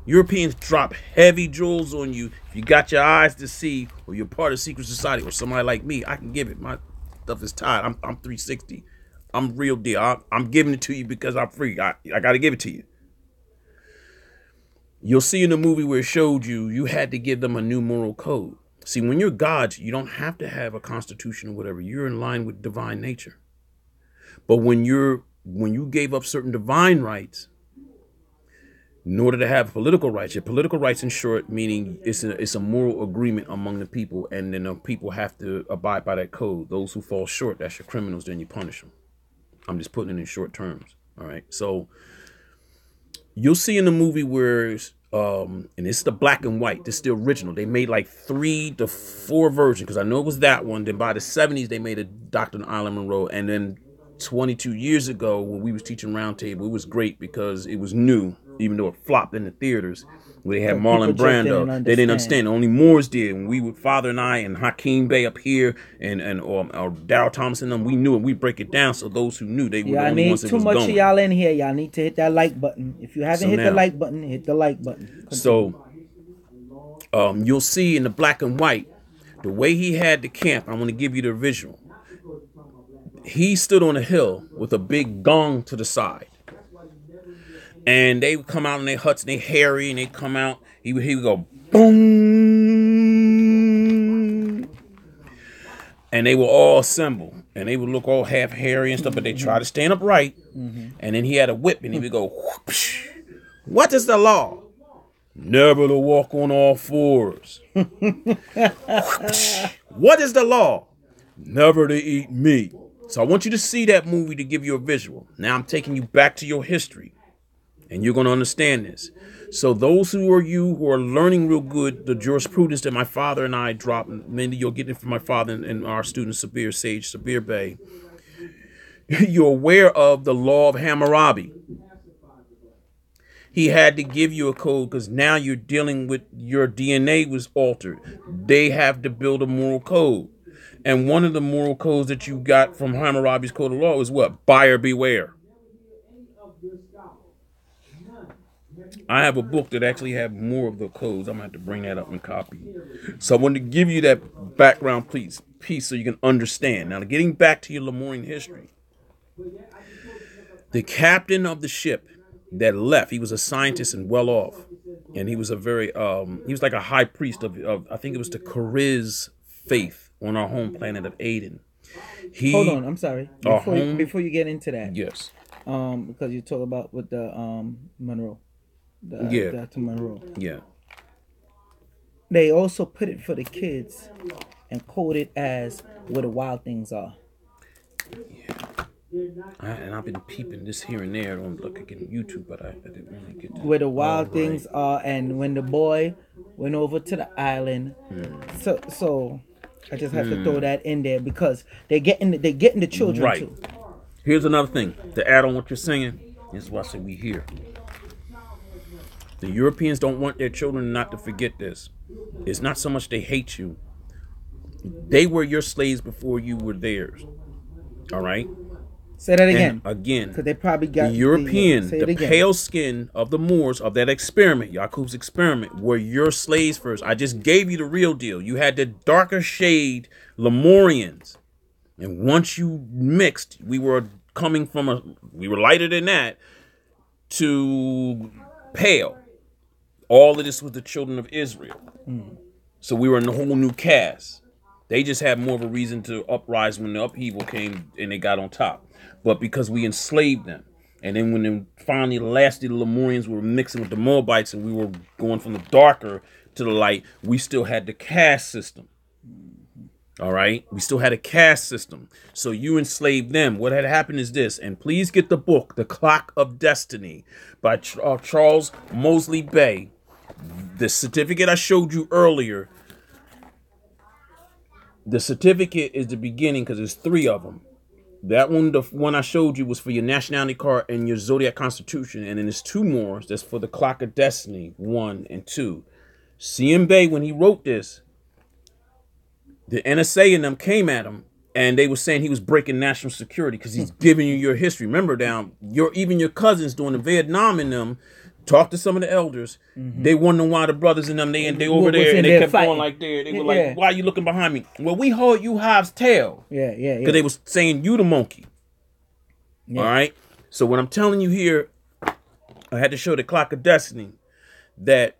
Europeans drop heavy jewels on you. If you got your eyes to see, or you're part of secret society, or somebody like me, I can give it. My stuff is tied. I'm 360. I'm real deal. I'm giving it to you because I'm free. I got to give it to you. You'll see in the movie where it showed you had to give them a new moral code. See, when you're gods, you don't have to have a constitution or whatever. You're in line with divine nature. But when you gave up certain divine rights, in order to have political rights, your political rights, in short, meaning it's a moral agreement among the people, and then the people have to abide by that code. Those who fall short, that's your criminals, then you punish them. I'm just putting it in short terms. All right. So you'll see in the movie where, and it's the black and white, this is the original. They made like 3 to 4 versions, because I know it was that one. Then by the 70s, they made a Dr. Island Monroe. And then 22 years ago, when we was teaching Roundtable, it was great because it was new, even though it flopped in the theaters. They had Marlon Brando. They didn't understand. Only Moors did. When we would, Father and I and Hakeem Bey up here and Daryl Thomas and them, we knew it. We break it down so those who knew, they were the only ones that was going. Too much of y'all in here. Y'all need to hit that like button. If you haven't hit the like button, hit the like button. Continue. So you'll see in the black and white, the way he had the camp, I'm going to give you the visual. He stood on a hill with a big gong to the side. And they would come out in their huts and they hairy and they come out. He would go boom. And they would all assemble. And they would look all half hairy and stuff, but they try to stand upright. And then he had a whip and he would go, whoosh. What is the law? Never to walk on all fours. What is the law? Never to eat meat. So I want you to see that movie to give you a visual. Now I'm taking you back to your history. And you're going to understand this. So those who are learning real good the jurisprudence that my father and I dropped, maybe you'll get it from my father and our student Sage Sabir Bey. You're aware of the law of Hammurabi. He had to give you a code because now you're dealing with your DNA was altered. They have to build a moral code. And one of the moral codes that you got from Hammurabi's code of law is what? Buyer beware. I have a book that actually have more of the codes. I'm going to have to bring that up and copy. So I wanted to give you that background piece so you can understand. Now, getting back to your Lemurian history. The captain of the ship that left, he was a scientist and well off. And he was a very, he was like a high priest of I think it was the Kariz faith on our home planet of Aden. Hold on, I'm sorry. Before you get into that. Yes. Because you talk about with the Monroe. Dr. Monroe. Yeah. They also put it for the kids and code it as where the wild things are. Yeah. And I've been peeping this here and there on YouTube, but I didn't really get to where the wild things are. And when the boy went over to the island, so I just have to throw that in there because they're getting the children too. Here's another thing to add on what you're saying. This is why I say we here. The Europeans don't want their children not to forget this. It's not so much they hate you. They were your slaves before you were theirs. All right? Say that again. And again, because they probably got the European, say it the again. pale skin of the Moors of that experiment, Yaqub's experiment, were your slaves first. I just gave you the real deal. You had the darker shade Lemurians. And once you mixed, we were lighter than that to pale. All of this was the children of Israel. So we were in a whole new caste. They just had more of a reason to uprise when the upheaval came and they got on top. But because we enslaved them. And then when they finally lasted, the Lemurians were mixing with the Moabites and we were going from the darker to the light, we still had the caste system. All right. We still had a caste system. So you enslaved them. What had happened is this. And please get the book, The Clock of Destiny by Charles Mosley Bay. The certificate I showed you earlier. The certificate is the beginning because there's 3 of them. That one, the one I showed you, was for your nationality card and your zodiac constitution. And then there's 2 more. That's for the Clock of Destiny, 1 and 2. C.M. Bay, when he wrote this, the NSA and them came at him and they were saying he was breaking national security because he's giving you your history. Remember, even your cousins during the Vietnam and them, talk to some of the elders. They wonder why the brothers and them, they over there and they kept going like there. They were like, why are you looking behind me? Well, we hold you Hive's tail. Yeah. Because they was saying you the monkey. All right. So what I'm telling you here, I had to show the Clock of Destiny that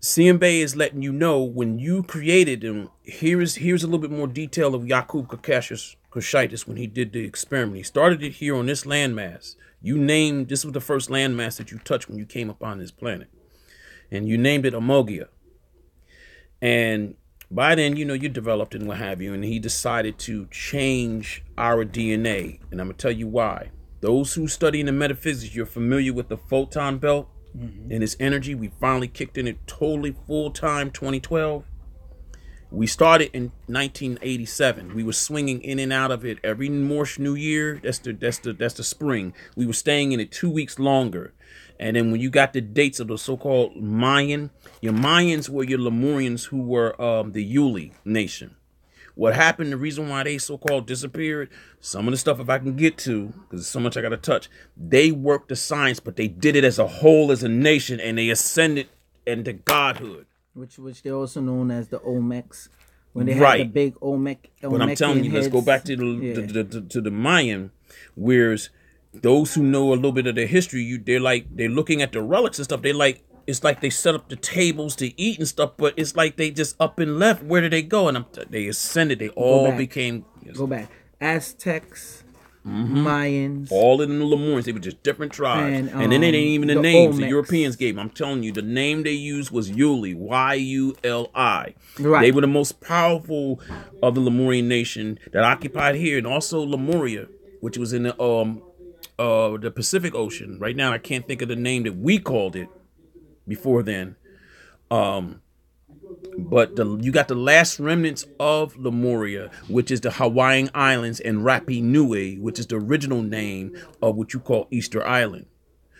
C.M. Bay is letting you know when you created them. Here's a little bit more detail of Yaqub Koshaitis when he did the experiment. He started it here on this landmass. This was the first landmass that you touched when you came upon this planet. And you named it Amogia. And by then, you developed and what have you. And he decided to change our DNA. And I'm going to tell you why. Those who study in the metaphysics, you're familiar with the photon belt and its energy. We finally kicked in it totally full-time 2012. We started in 1987. We were swinging in and out of it every Morse New Year. That's the spring. We were staying in it 2 weeks longer. And then when you got the dates of the so-called Mayan, your Mayans were your Lemurians who were the Yuli nation. What happened, the reason why they so-called disappeared, some of the stuff, if I can get to, because there's so much I got to touch, they worked the science, but they did it as a whole, as a nation, and they ascended into godhood. Which they're also known as the Olmecs. When they had the big Olmec. But I'm telling you, let's go back to the Mayan, whereas those who know a little bit of their history, they're looking at the relics and stuff. It's like they set up the tables to eat and stuff, but it's like they just up and left. Where did they go? And they ascended. They all became. Go back. Aztecs, Mayans. All in the Lemurians. They were just different tribes. And then they didn't even the names the Europeans gave them. I'm telling you, the name they used was Yuli. Y-U-L-I. Right. They were the most powerful of the Lemurian nation that occupied here. And also Lemuria, which was in the Pacific Ocean. Right now, I can't think of the name that we called it before then. But you got the last remnants of Lemuria, which is the Hawaiian Islands, and Rapi Nui, which is the original name of what you call Easter Island.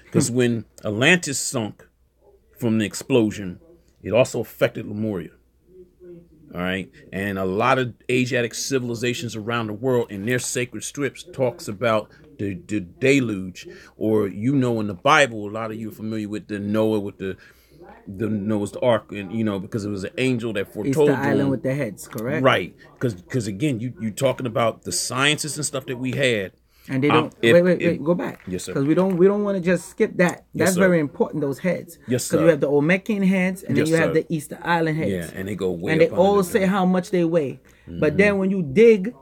Because when Atlantis sunk from the explosion, it also affected Lemuria. All right. And a lot of Asiatic civilizations around the world in their sacred scripts talks about the deluge, or in the Bible, a lot of you are familiar with the Noah with the Noah's Ark, and because it was an angel that foretold Easter Island with the heads, correct? Right, because again, you talking about the sciences and stuff that we had, and they don't. Wait, go back. Yes, sir. Because we don't want to just skip that. That's very important. Those heads. Yes, sir. Because you have the Olmecian heads, and then you have the Easter Island heads. Yeah, and they go way. And they all say how much they weigh, but then when you dig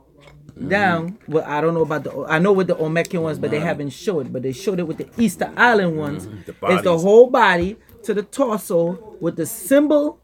down, well, I don't know about I know with the Olmecian ones, but they haven't showed. But they showed it with the Easter Island ones. It's the whole body to the torso with the symbol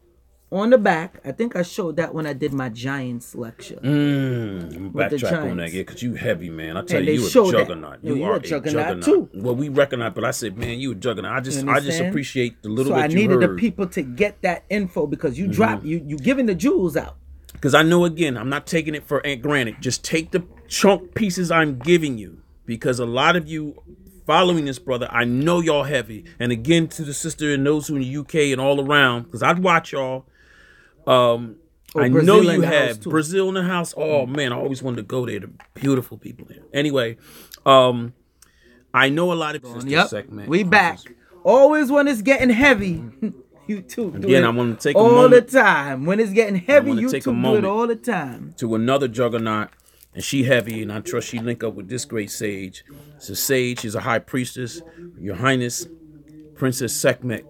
on the back. I think I showed that when I did my Giants lecture. I'm backtrack on that, because you heavy, man. I tell you, you a juggernaut. You are a juggernaut too. Well, we recognize, but I said, man, you a juggernaut. I just appreciate the little that you heard. So I needed the people to get that info, because you drop you giving the jewels out. Because I know, again, I'm not taking it for granted. Just take the chunk pieces I'm giving you, because a lot of you following this brother, I know y'all heavy. And again, to the sister and those who in the UK and all around, because I'd watch y'all. I Brazil know in you the house, have too. Brazil in the house. Oh man, I always wanted to go there. The beautiful people there. Anyway, I know a lot of this Yep, segment. we back. Always when it's getting heavy, YouTube do Again, it I want to take a all the moment. time. When it's getting heavy, wanna take a YouTube do it moment. all the time. To another juggernaut, and she heavy, and I trust she link up with this great sage. It's a sage. She's a high priestess, Your Highness, Princess Sekhmet.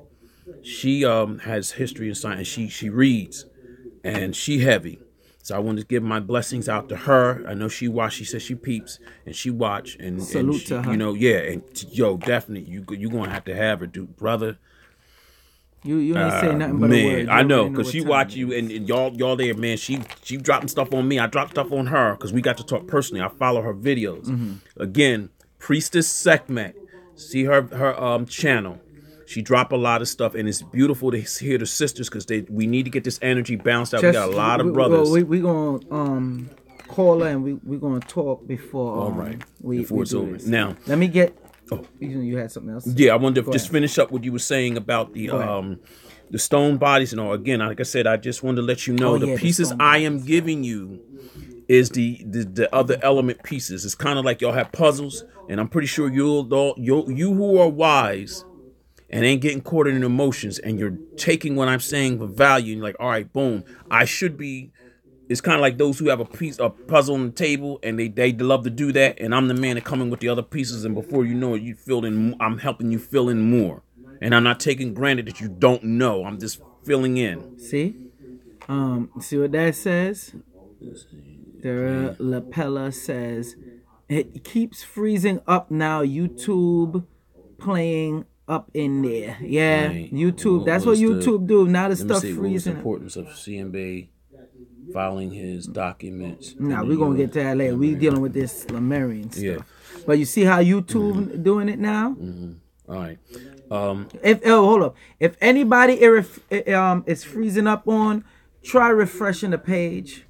She has history and science. She reads, and she heavy. So I want to give my blessings out to her. I know she watch. She says she peeps and she watch and Salute she, to her. you know, yeah, and yo, definitely you gonna have to have her, dude, brother. You ain't saying nothing but a Man, word. I You know, already because what she time watch it you, is. and y'all there, man. She dropping stuff on me. I drop stuff on her because we got to talk personally. I follow her videos. Again, Priestess Sekhmet. See her channel. She drop a lot of stuff, and it's beautiful to hear the sisters because we need to get this energy bounced out. We got a lot of brothers. We gonna call her and we gonna talk before. All right, we before it's do over. this. Now, let me get. Oh, you had something else. yeah, I wanted to Go just ahead. finish up what you were saying about the stone bodies and all. Again, like I said, I just wanted to let you know the the pieces stone I am giving you is the other element pieces. It's kind of like y'all have puzzles, and I'm pretty sure you who are wise and ain't getting caught in emotions, and you're taking what I'm saying for value, and you're like, all right, boom, I should be. It's kind of like those who have a puzzle on the table, and they love to do that, and I'm the man that come in with the other pieces, and before you know it, you fill in. I'm helping you fill in more, and I'm not taking granted that you don't know. I'm just filling in. See, see what that says. The lapella says it keeps freezing up now. YouTube playing up in there. Yeah, Right. YouTube. That's what YouTube do. Now the Let me stuff see, what was the freezing. importance of CMB filing his documents? Now we're gonna get to that later. We dealing with this Lemurian stuff. Yeah. But you see how YouTube doing it now? All right. Hold up. If anybody is freezing up on, try refreshing the page.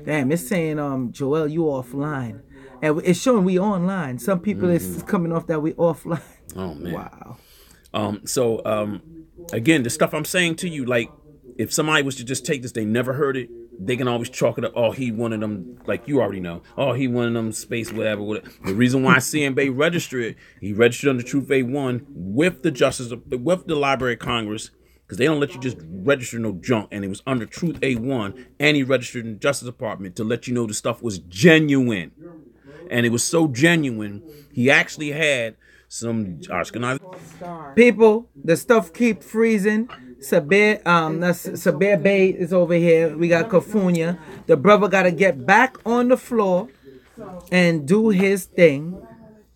Damn, it's saying Joel, you offline. And it's showing we online. Some people is coming off that we offline. Oh man. Wow. So again, the stuff I'm saying to you, like if somebody was to just take this, they never heard it, they can always chalk it up. Oh, he one of them, like you already know. Oh, he one of them space, whatever. The reason why CMB registered it, he registered under Truth A1 with the Library of Congress, because they don't let you just register no junk, and it was under Truth A1, and he registered in the Justice Department to let you know the stuff was genuine. And it was so genuine, he actually had some People, the stuff keep freezing. Sabir Bay is over here. We got Kafunya. The brother got to get back on the floor and do his thing.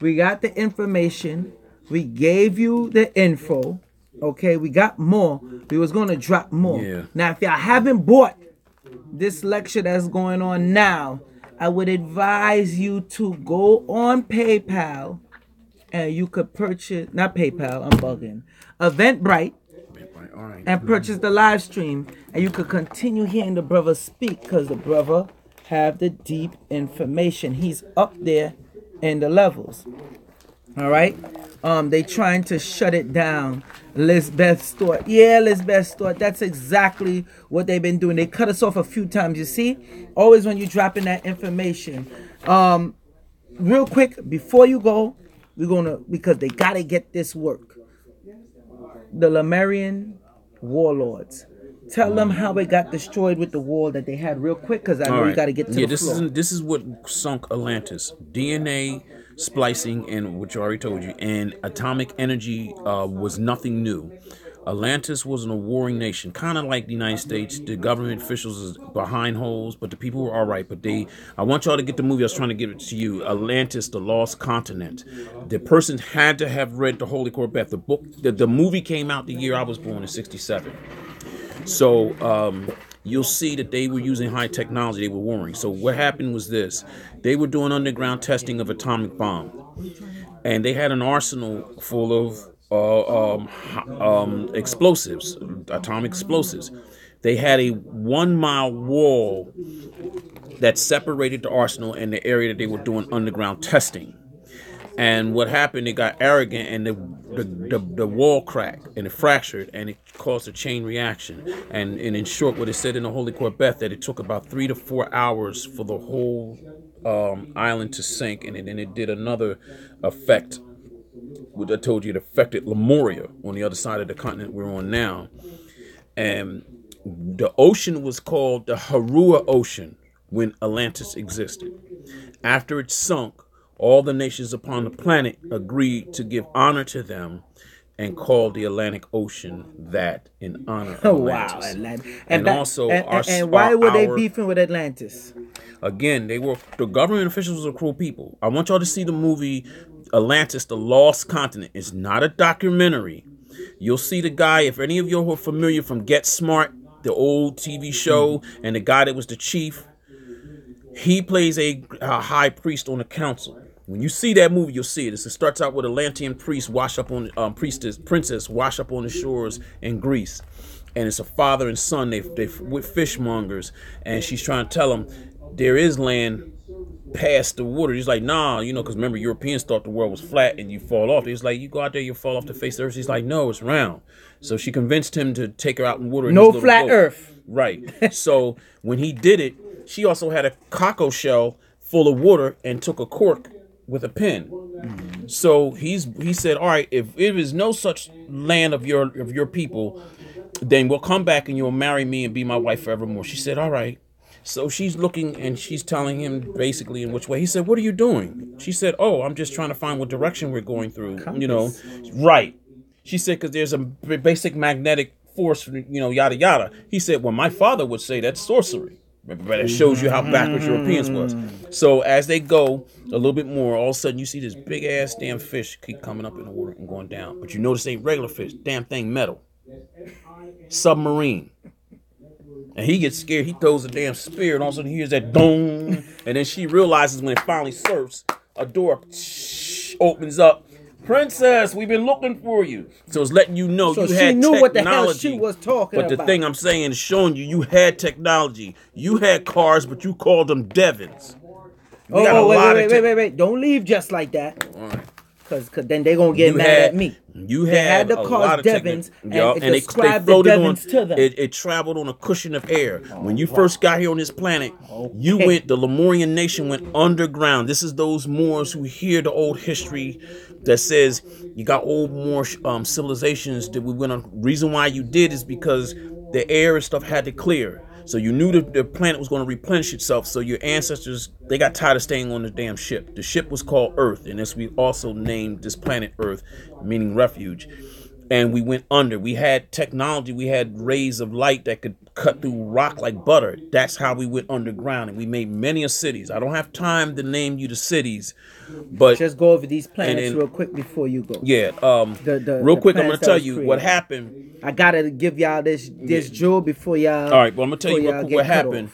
We got the information. We gave you the info. Okay, we got more. We was going to drop more. Yeah. Now, if y'all haven't bought this lecture that's going on now, I would advise you to go on PayPal and you could purchase, not PayPal, I'm bugging, Eventbrite, and purchase the live stream, and you could continue hearing the brother speak, because the brother have the deep information. He's up there in the levels. All right. They trying to shut it down. Lisbeth Stewart. Yeah, Lisbeth Stewart. That's exactly what they've been doing. They cut us off a few times. You see, always when you're dropping that information. Real quick before you go, because they gotta get this work. The Lemurian warlords. Tell them how it got destroyed with the wall that they had real quick, because I know you got to get to the floor. This is what sunk Atlantis. DNA splicing, and which I already told you, and atomic energy was nothing new. Atlantis wasn't a warring nation, kind of like the United States. The government officials is behind holes, but the people were all right. But I want y'all to get the movie. I was trying to give it to you. Atlantis, the Lost Continent. The person had to have read the Holy Corbett. The book, the movie came out the year I was born in '67. So you'll see that they were using high technology. They were warring. So what happened was this. They were doing underground testing of atomic bombs. And they had an arsenal full of explosives, atomic explosives. They had a 1-mile wall that separated the arsenal and the area that they were doing underground testing. And what happened, it got arrogant, and the wall cracked, and it fractured, and it caused a chain reaction. And in short, what it said in the Holy Qurbeth, that it took about 3 to 4 hours for the whole island to sink, and then it did another effect. What I told you, it affected Lemuria on the other side of the continent we're on now. And the ocean was called the Harua Ocean when Atlantis existed. After it sunk, all the nations upon the planet agreed to give honor to them and called the Atlantic Ocean that in honor of Atlantis. Wow, Atlantis. And why were they beefing with Atlantis? Again, the government officials were cruel people. I want y'all to see the movie Atlantis, The Lost Continent. It's not a documentary. You'll see the guy, if any of you who are familiar from Get Smart, the old TV show, and the guy that was the chief, he plays a high priest on the council. When you see that movie, you'll see it. It starts out with a Atlantean priest wash up on princess wash up on the shores in Greece, and it's a father and son. They with fishmongers, and she's trying to tell them there is land past the water. He's like, nah, because remember, Europeans thought the world was flat and you fall off. He's like, you go out there, you fall off the face of the earth. He's like, no, it's round. So she convinced him to take her out in water. No flat earth. Right. So when he did it, she also had a cockle shell full of water and took a cork with a pin. So he said, all right, if there is no such land of your people, then we'll come back and you'll marry me and be my wife forevermore. She said, all right. So she's looking and she's telling him basically in which way. He said, what are you doing? She said, oh, I'm just trying to find what direction we're going through. Compass. Right. She said, because there's a basic magnetic force, yada, yada. He said, well, my father would say that's sorcery. But it shows you how backwards Europeans was. So as they go a little bit more, all of a sudden you see this big ass damn fish keep coming up in the water and going down. But you notice it ain't regular fish. Damn thing metal. Submarine. And he gets scared. He throws a damn spear, and all of a sudden he hears that dong. And then she realizes when it finally surfs, a door opens up. Princess, we've been looking for you. So it's letting you know you had technology. So she knew what the hell she was talking about. But the thing I'm saying is showing you had technology. You had cars, but you called them Devons. Wait. Don't leave just like that. All right. Because then they're going to get mad at me. You had the cars Devons, and they floated on to them. It traveled on a cushion of air. When you first got here on this planet, the Lemurian nation went underground. This is those Moors who hear the old history that says you got old Moor civilizations that we went on. Reason why you did is because the air and stuff had to clear. So you knew the planet was going to replenish itself. So your ancestors, they got tired of staying on the damn ship. The ship was called Earth, and as we also named this planet Earth, meaning refuge. And we went under. We had technology. We had rays of light that could cut through rock like butter. That's how we went underground, and we made many a cities. I don't have time to name you the cities, but just go over these planets real quick before you go. Yeah. Real quick, I'm going to tell you what happened. I gotta give y'all this jewel before y'all. All right, but I'm gonna tell you what happened.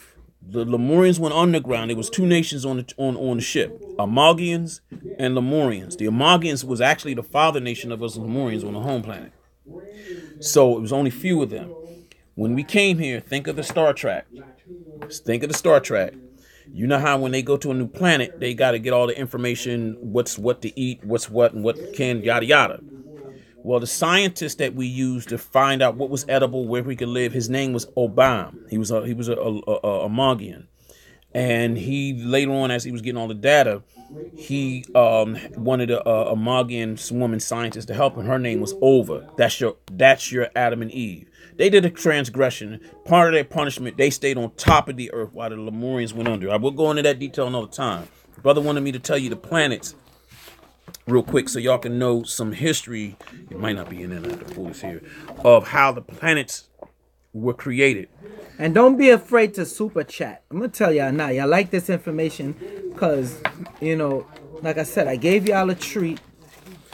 The Lemurians went underground. There was two nations on the ship: Amagians and Lemurians. The Amagians was actually the father nation of us Lemurians on the home planet. So it was only few of them. When we came here, think of the Star Trek. Think of the Star Trek. You know how when they go to a new planet, they got to get all the information: what's what to eat, what's what, and what can yada yada. Well, the scientist that we used to find out what was edible, where we could live, his name was Obam. He was a Magian. And he, later on, as he was getting all the data, he wanted a Magian woman scientist to help him. Her name was Ova. That's your Adam and Eve. They did a transgression. Part of their punishment, they stayed on top of the earth while the Lemurians went under. I will go into that detail another time. Brother wanted me to tell you the planets real quick so y'all can know some history. It might not be in there, the fool is here, of how the planets were created. And don't be afraid to super chat. I'm gonna tell y'all now, y'all like this information because like I said, I gave y'all a treat.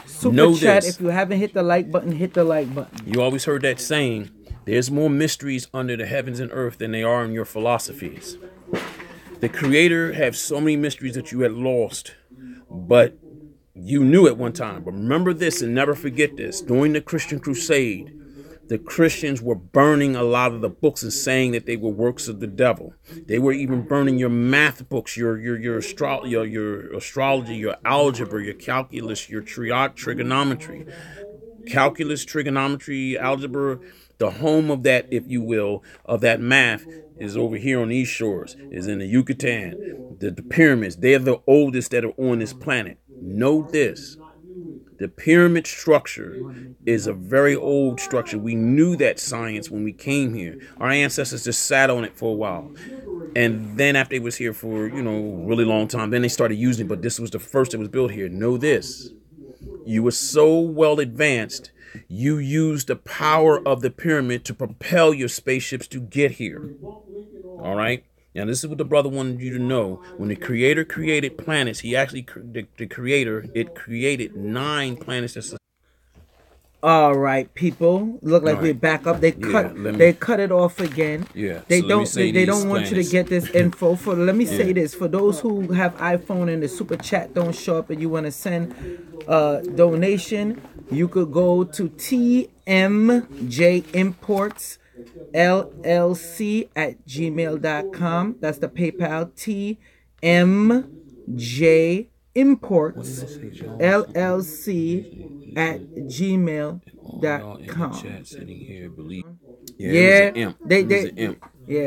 Super chat. If you haven't hit the like button, hit the like button. You always heard that saying, there's more mysteries under the heavens and earth than there are in your philosophies. The Creator has so many mysteries that you had lost, but you knew at one time. But remember this and never forget this. During the Christian crusade, the Christians were burning a lot of the books and saying that they were works of the devil. They were even burning your math books, your astrology, your algebra, your calculus, your trigonometry. Calculus, trigonometry, algebra, the home of that, if you will, of that math is over here on these shores, is in the Yucatan. The pyramids, they're the oldest that are on this planet. Know this. The pyramid structure is a very old structure. We knew that science when we came here. Our ancestors just sat on it for a while. And then after they was here for, a really long time, then they started using it. But this was the first that was built here. Know this. You were so well advanced, you used the power of the pyramid to propel your spaceships to get here. All right? Now, this is what the brother wanted you to know. When the Creator created planets, he actually, the Creator, it created 9 planets. All right, people. Look like we're back up. They cut it off again. Yeah. They don't want you to get this info. Let me say this. For those who have iPhone and the super chat don't show up and you want to send a donation, you could go to TMJ Imports LLC at gmail.com. That's the PayPal. TMJ Imports LLC at gmail.com. Yeah,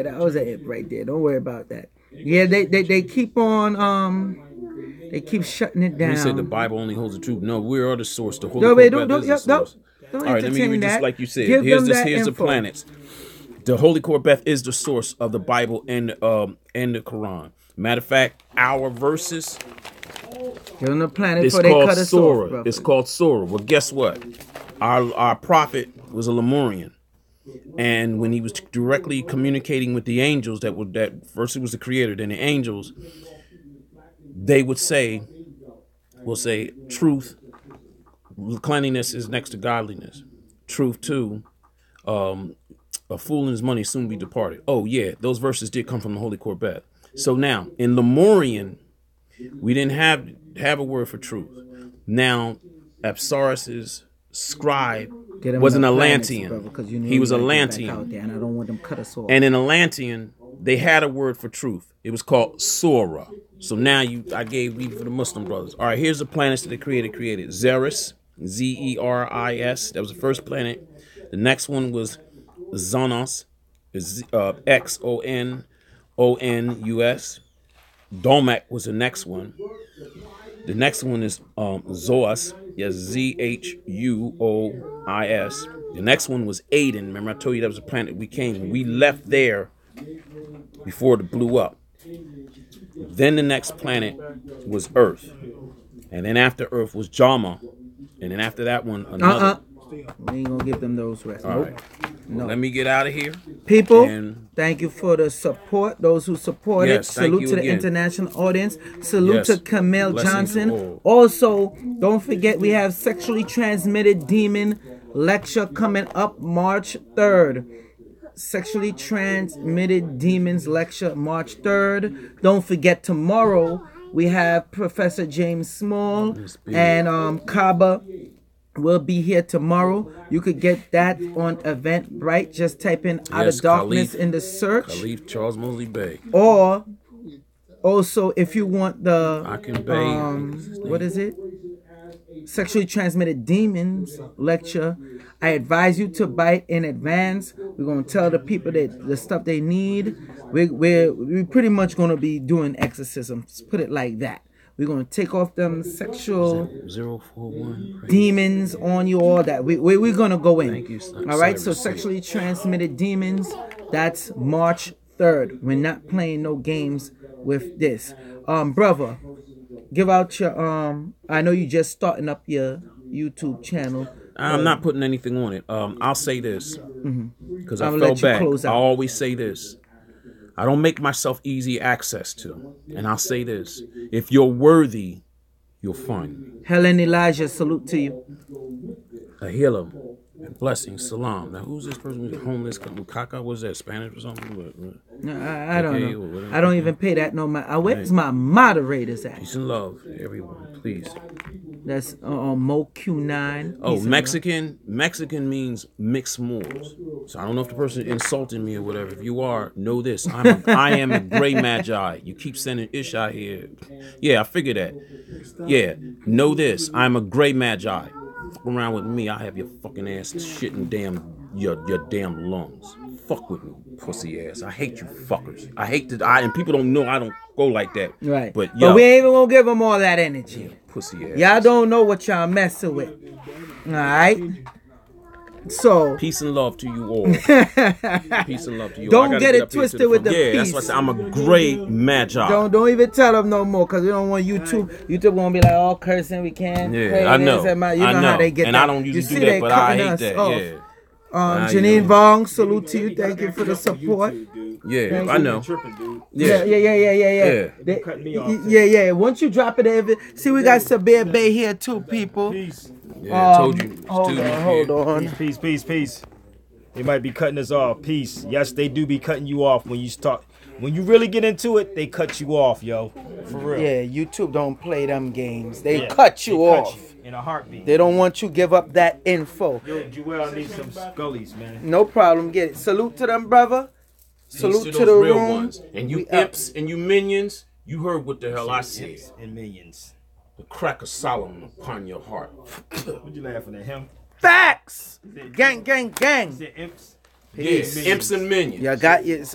that was an imp right there. Don't worry about that. Yeah, they keep on they keep shutting it down. You said the Bible only holds the truth. No, we are the source. The Holy Corvette is the source. All right, let me give you just like you said. Here's the planets. The Holy Corvette is the source of the Bible and the Quran. Matter of fact, our verses. On the planet it's called Sora. It's called Sora. Well, guess what? Our prophet was a Lemurian, and when he was directly communicating with the angels, that first it was the Creator, then the angels, they would say, truth, cleanliness is next to godliness. Truth too. A fool and his money soon be departed. Oh yeah, those verses did come from the Holy Corvette. So now in Lemurian, we didn't have a word for truth. Now, Apsaris's scribe was an Atlantean. He was Atlantean. And I don't want them cut us off. And in Atlantean, they had a word for truth. It was called Sora. So now I gave you for the Muslim brothers. All right, here's the planets that the Creator created. Zeris, Zeris. That was the first planet. The next one was Xonos, Xonous. Domek was the next one. The next one is Zoas, yes, Zhuois. The next one was Aden. Remember, I told you that was a planet we came when we left there before it blew up. Then the next planet was Earth, and then after Earth was Jama, and then after that one another. We ain't gonna give them those rest. All right. No. Let me get out of here. People, thank you for the support. Those who supported. Yes, salute to the international audience. Salute to Camille Johnson. Also, don't forget we have Sexually Transmitted Demon lecture coming up March 3rd. Sexually Transmitted Demons lecture March 3rd. Don't forget tomorrow we have Professor James Small and Kaba. We'll be here tomorrow. You could get that on Eventbrite. Just type in Out of Darkness in the search. Khalif Charles Mosley Bey. Or also, if you want the what is it? Sexually Transmitted Demons lecture, I advise you to buy it in advance. We're gonna tell the people that the stuff they need. We're pretty much gonna be doing exorcisms. Put it like that. We're going to take off them sexual 041 demons on you, all that. We're going to go in. Thank you, all right, so Sexually Transmitted Demons, that's March 3rd. We're not playing no games with this. Brother, give out your, I know you just starting up your YouTube channel. I'm not putting anything on it. I'll say this, because I fell back. I always say this. I don't make myself easy access to. And I'll say this. If you're worthy, you'll find me. Helen Elijah, salute to you. Ahila, blessings, salam. Now, who's this person who's homeless? Kaka, was that Spanish or something? I don't know. I don't even pay that no mind. Where's my moderators at? Peace and love, everyone, please. That's MoQ9. Oh, Mexican. Mexican means mixed s'mores. So I don't know if the person insulted me or whatever. If you are, know this. I am a gray magi. You keep sending ish out here. Yeah, I figured that. Yeah, know this. I'm a gray magi. Fuck around with me, I have your fucking ass shitting your damn lungs. Fuck with me, pussy ass. I hate you fuckers. I hate that. And people don't know I don't go like that. Right. But yo, we ain't even gonna give them all that energy. Pussy ass. Y'all don't know what y'all messing with. All right. So peace and love to you all. Peace and love to you all. Don't get it twisted with the peace. That's what I said. I'm a great magi. Don't even tell them no more, because we don't want YouTube. YouTube gonna be like, all cursing. We can't. Yeah, I know. You know how they get. And that. I don't usually do that, but I hate that. Off. Yeah. Janine Vong, salute to you. Thank you for the support. Yeah, I know. Yeah. Yeah. Once you drop it, see, we got Sabir Bay here too, people. Peace. Yeah, I told you. Hold on. Peace. They might be cutting us off. Peace. Yes, they do be cutting you off when you start. When you really get into it, they cut you off, yo. For real. Yeah, YouTube don't play them games. They cut you off. In a heartbeat. They don't want you give up that info. Yo, Jewel needs some scullies, man. No problem. Get it. Salute to them, brother. Salute to the real room. Ones. And you imps and you minions, you heard what the hell I said. And millions. The crack of Solomon upon your heart. What you laughing at him? Facts. Gang. Is it imps? Yes, imps and minions. Y'all got the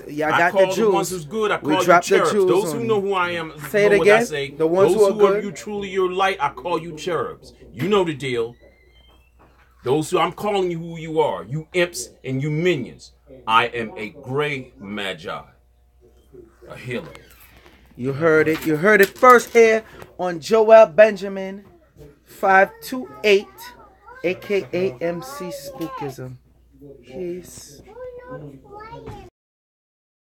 Jews. The ones who's good. I call you dropped the cherubs. Jews Those who on know you. who I am. Say it know again. What I say. The ones Those who are good. you truly your light, I call you cherubs. You know the deal. Those who I'm calling you who you are. You imps and you minions. I am a gray magi. A healer. You heard it. You heard it first here on Joel Benjamin 528, aka MC Spookism. Peace.